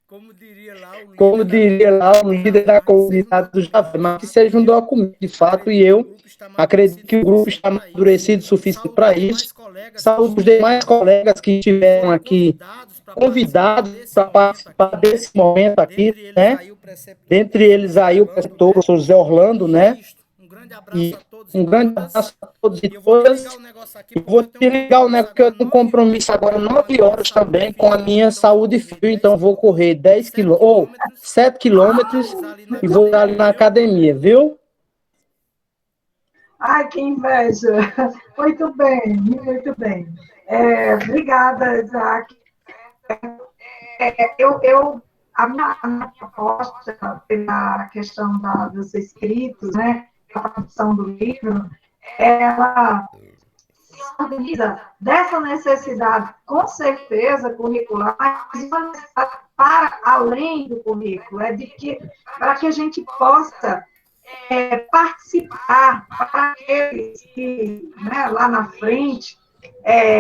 como diria lá o líder da comunidade do Javé, mas que seja um documento de fato, e eu acredito que o grupo está amadurecido o suficiente para isso. Saúdo os demais colegas que estiveram aqui convidados para participar desse momento aqui, né? Dentre eles aí o professor José Orlando, né? E um grande abraço a todos e todas. Eu vou desligar o negócio, que eu tenho um compromisso agora 9 horas também com a minha saúde fio, então vou correr 10 quilômetros, ou 7 quilômetros e vou estar ali na academia, viu?
Ai, que inveja! Muito bem, muito bem. Obrigada, Isaac. A minha proposta pela questão dos escritos, né, a produção do livro, ela se organiza dessa necessidade, com certeza, curricular, mas uma necessidade para além do currículo, para que a gente possa participar, para aqueles que, né, lá na frente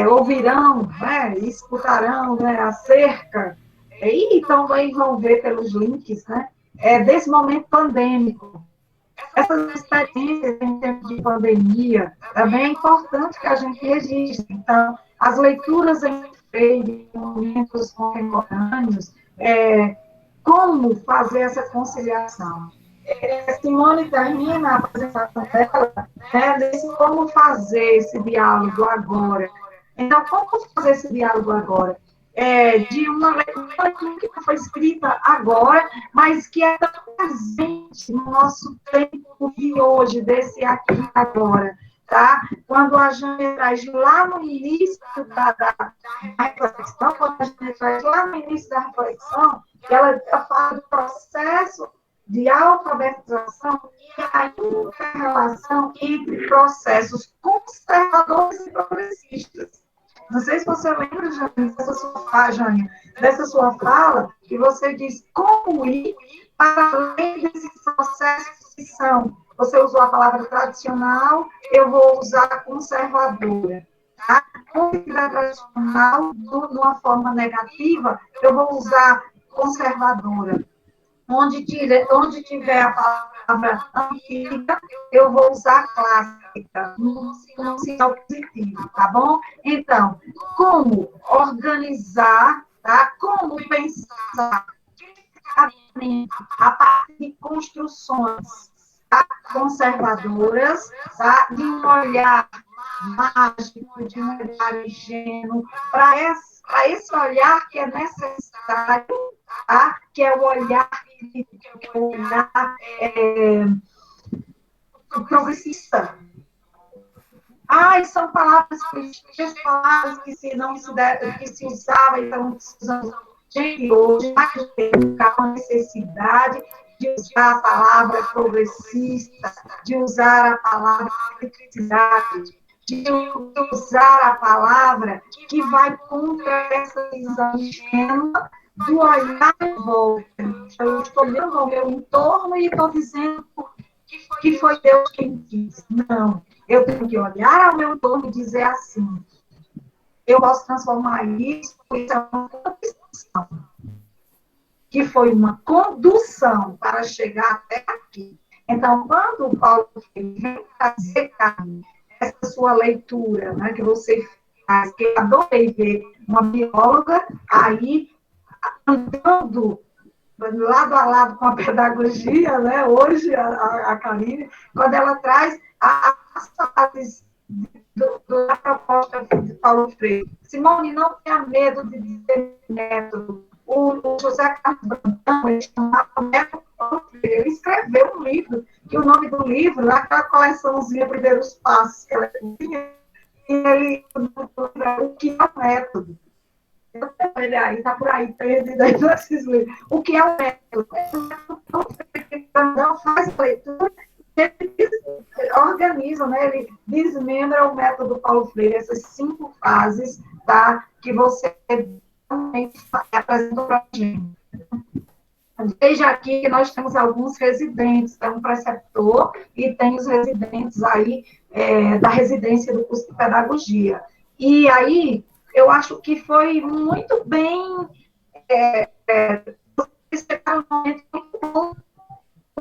ouvirão, né, escutarão, né, acerca, e então vão ver pelos links, né, desse momento pandêmico. Essas experiências em tempos de pandemia também é importante que a gente registre. Então, as leituras em freio, momentos contemporâneos, como fazer essa conciliação. Simone termina a apresentação dela, né, desse como fazer esse diálogo agora. Então, como fazer esse diálogo agora? De uma leitura que não foi escrita agora, mas que é tão presente no nosso tempo de hoje, desse aqui e agora. Tá? Quando a gente traz lá no início da reflexão, quando a gente traz lá no início da reflexão, ela fala do processo de alfabetização e a inter-relação entre processos conservadores e progressistas. Não sei se você lembra, Jane, dessa sua fala, que você diz como ir para além desses processos que são. Você usou a palavra tradicional, eu vou usar conservadora. Tá? Como tradicional, de uma forma negativa, eu vou usar conservadora. Onde tiver a palavra antiga, eu vou usar clássica, num sinal positivo, tá bom? Então, como organizar, tá? Como pensar a partir de construções, tá, conservadoras, tá? De um olhar mágico, de um olhar ingênuo, para esse olhar que é necessário, tá? Que é o olhar progressista. São palavras que se usavam, então se usam gente hoje, mas a necessidade de usar a palavra progressista, de usar a palavra criticidade, de usar a palavra que vai contra essa visão ingênua do olhar em volta. Eu estou olhando ao meu entorno e estou dizendo que foi Deus quem quis. Não. Eu tenho que olhar ao meu entorno e dizer assim, eu posso transformar isso em uma condição, que foi uma condução para chegar até aqui. Então, quando o Paulo vem trazer essa sua leitura, né, que você faz, que eu adorei ver uma bióloga aí andando lado a lado com a pedagogia, né? Hoje, a Karine, quando ela traz as fases da proposta de Paulo Freire. Simone, não tenha medo de dizer método. o José Carlos Brandão, ele chamava Método Paulo Freire, ele escreveu um livro, e o nome do livro, naquela coleçãozinha Primeiros Passos que ela tinha, e ele, o que é o método? Ele aí, está por aí, perdido aí nesses livros. O que é o método? Não faz leitura, ele organiza, né? Ele desmembra o método Paulo Freire, essas 5 fases, tá? Que você apresentou para a gente. Veja aqui que nós temos alguns residentes, tem um preceptor e tem os residentes aí da residência do curso de pedagogia. E aí, eu acho que foi muito bem, um momento muito bom,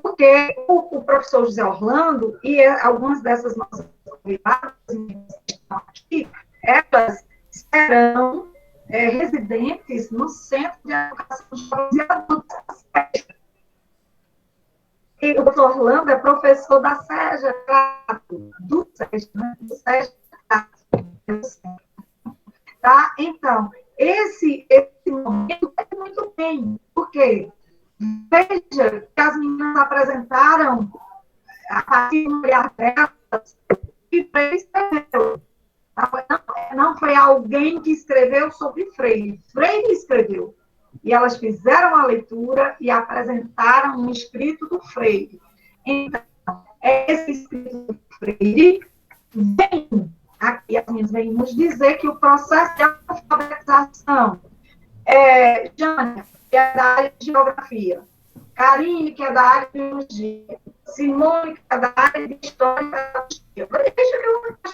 porque o professor José Orlando e algumas dessas nossas convidadas que estão aqui, elas serão residentes no Centro de Educação de Jovens e Adultos da SEJA. E o doutor Orlando é professor da SEJA, do SEJA, né? Do SEJA, tá? Então, esse momento é muito bem, porque veja que as meninas apresentaram a partir do olhar delas e Freire escreveu. Não foi alguém que escreveu sobre Freire. Freire escreveu. E elas fizeram a leitura e apresentaram um escrito do Freire. Então, esse escrito do Freire vem, aqui as meninas vêm nos dizer que o processo de alfabetização, Jânia, que é da área de geografia, Karine, que é da área de biologia, Simone, que é da área de história e pedagogia.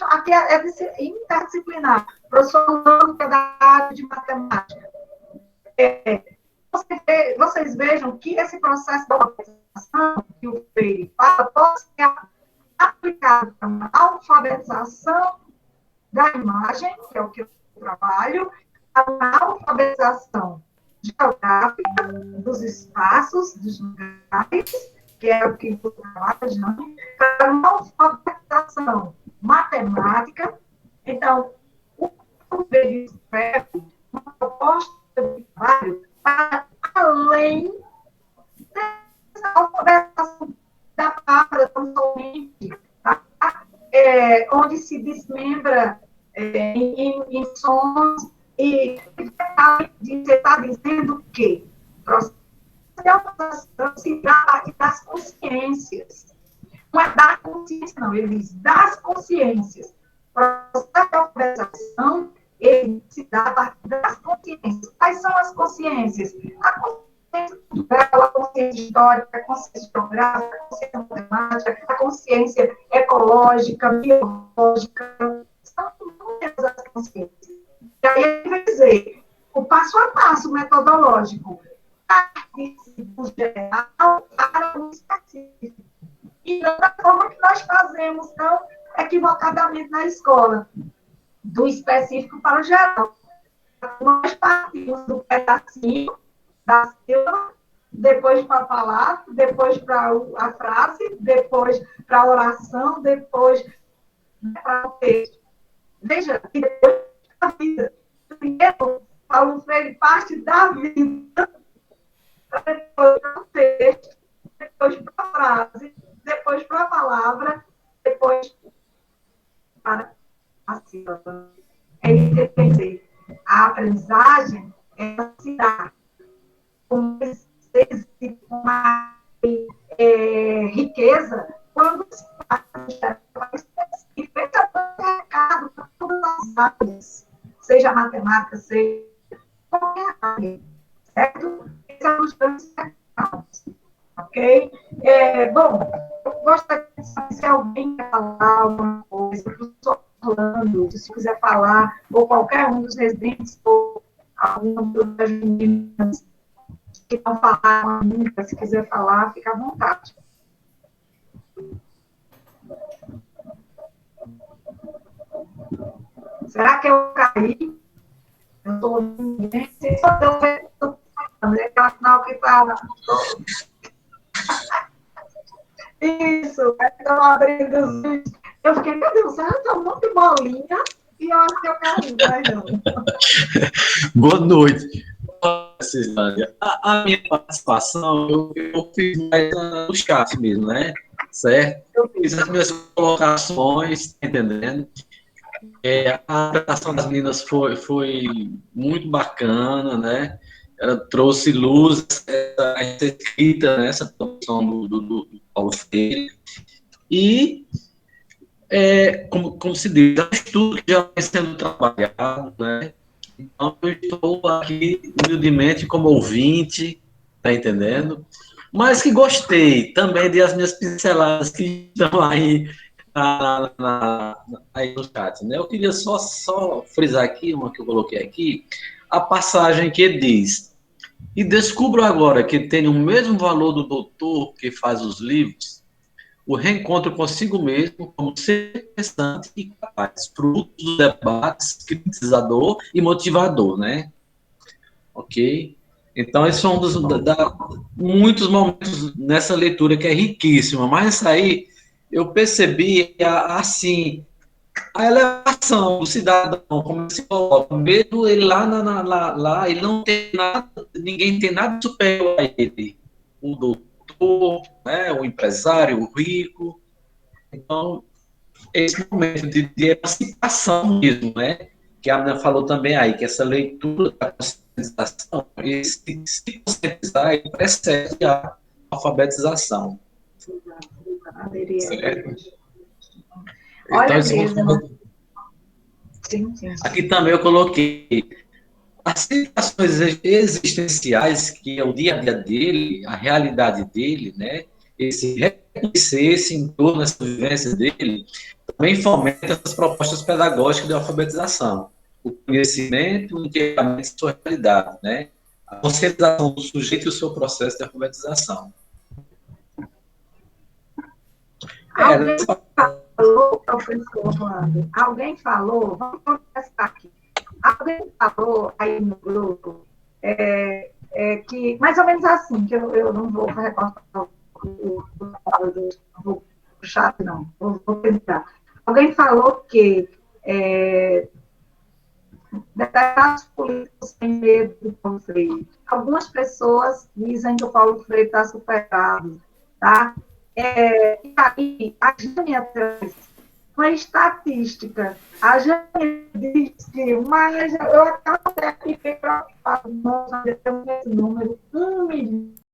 Aqui é interdisciplinar. Professor Lando, que é da área de matemática. Vocês vejam que esse processo da alfabetização que o Freire fala pode ser aplicado para a alfabetização da imagem, que é o que eu trabalho, a alfabetização geográfica dos espaços, dos lugares, que é o que eu trabalho, para uma alfabetização matemática. Então, o Freire escreve uma proposta de trabalho para além dessa alfabetização da palavra tão somente, tá? Onde se desmembra em sons e você está dizendo que o processo de alfabetização se dá a partir das consciências. Não é da consciência, não, ele diz das consciências. O processo de alfabetização, ele se dá a partir das consciências. Quais são as consciências? A consciência cultural, a consciência histórica, a consciência geográfica, a consciência matemática, a consciência ecológica, biológica. São muitas as consciências. E aí ele vai dizer o passo a passo metodológico, do geral para o específico. E não da forma que nós fazemos, não equivocadamente na escola, do específico para o geral. Nós partimos do pedacinho da sílaba, depois para a palavra, depois para a frase, depois para a oração, depois para o texto. Veja, e depois da vida. Primeiro, Paulo Freire parte da vida, depois para o texto, depois para a frase, depois para a palavra, depois para a sílaba. É isso que eu pensei. A aprendizagem se dá com uma riqueza quando se faz e feita para o mercado, para todas as áreas, seja matemática, seja qualquer área, certo? Esse é um dos grandes mercados, ok? Bom, eu gostaria de saber se alguém quer falar alguma coisa, professor Orlando, se quiser falar, ou qualquer um dos residentes, ou alguma das meninas que não falaram ainda, se quiser falar, fica à vontade. Será que eu caí? Eu estou ouvindo ninguém. Se só eu estou falando, é aquela final que fala. Isso, estão abrindo os vídeos. Eu fiquei, meu Deus, ela está muito bolinha e eu acho que eu caí, mas não.
Boa noite. Cislândia. A minha participação, eu fiz mais no chat mesmo, né? Certo? Eu fiz as minhas colocações, tá entendendo? A apresentação das meninas foi muito bacana, né? Ela trouxe luz, essa escrita, né? Essa produção do Paulo Freire. E, como se diz, é um estudo que já vem sendo trabalhado, né? Então, eu estou aqui, humildemente, como ouvinte, tá entendendo? Mas que gostei também de as minhas pinceladas que estão aí, aí no chat, né? Eu queria só frisar aqui, uma que eu coloquei aqui, a passagem que diz: e descubro agora que tenho o mesmo valor do doutor que faz os livros, o reencontro consigo mesmo como ser pensante e capaz, fruto dos debates, critizador e motivador, né? Ok? Então, esse é um dos muitos momentos nessa leitura que é riquíssima, mas isso aí eu percebi, assim, a elevação do cidadão, como se coloca, mesmo ele lá, ele não tem nada, ninguém tem nada superior a ele. O doutor, né, o empresário, o rico. Então, esse momento de emancipação mesmo, né? Que a Ana falou também aí, que essa leitura da conscientização, se conscientizar, ele precede a alfabetização. Certo?
Olha
Então,
mesmo.
Aqui também eu coloquei as situações existenciais, que é o dia a dia dele, a realidade dele, né? Esse reconhecer esse entorno, essa vivência dele, também fomenta as propostas pedagógicas de alfabetização. O conhecimento, o entendimento de sua realidade, né? A conscientização do sujeito e o seu processo de alfabetização.
Alguém falou, professor Orlando, alguém falou, vamos começar aqui. Alguém falou aí no grupo que, mais ou menos assim, que eu não vou recordar o chat, não, vou tentar. Alguém falou que determinados políticos têm medo do Paulo Freire. Algumas pessoas dizem que o Paulo Freire está superado, tá? E aí, a Jânia traz uma estatística. A Jânia diz que, mas eu acabo até aqui preocupado, nossa, temos esse número, 1 milhão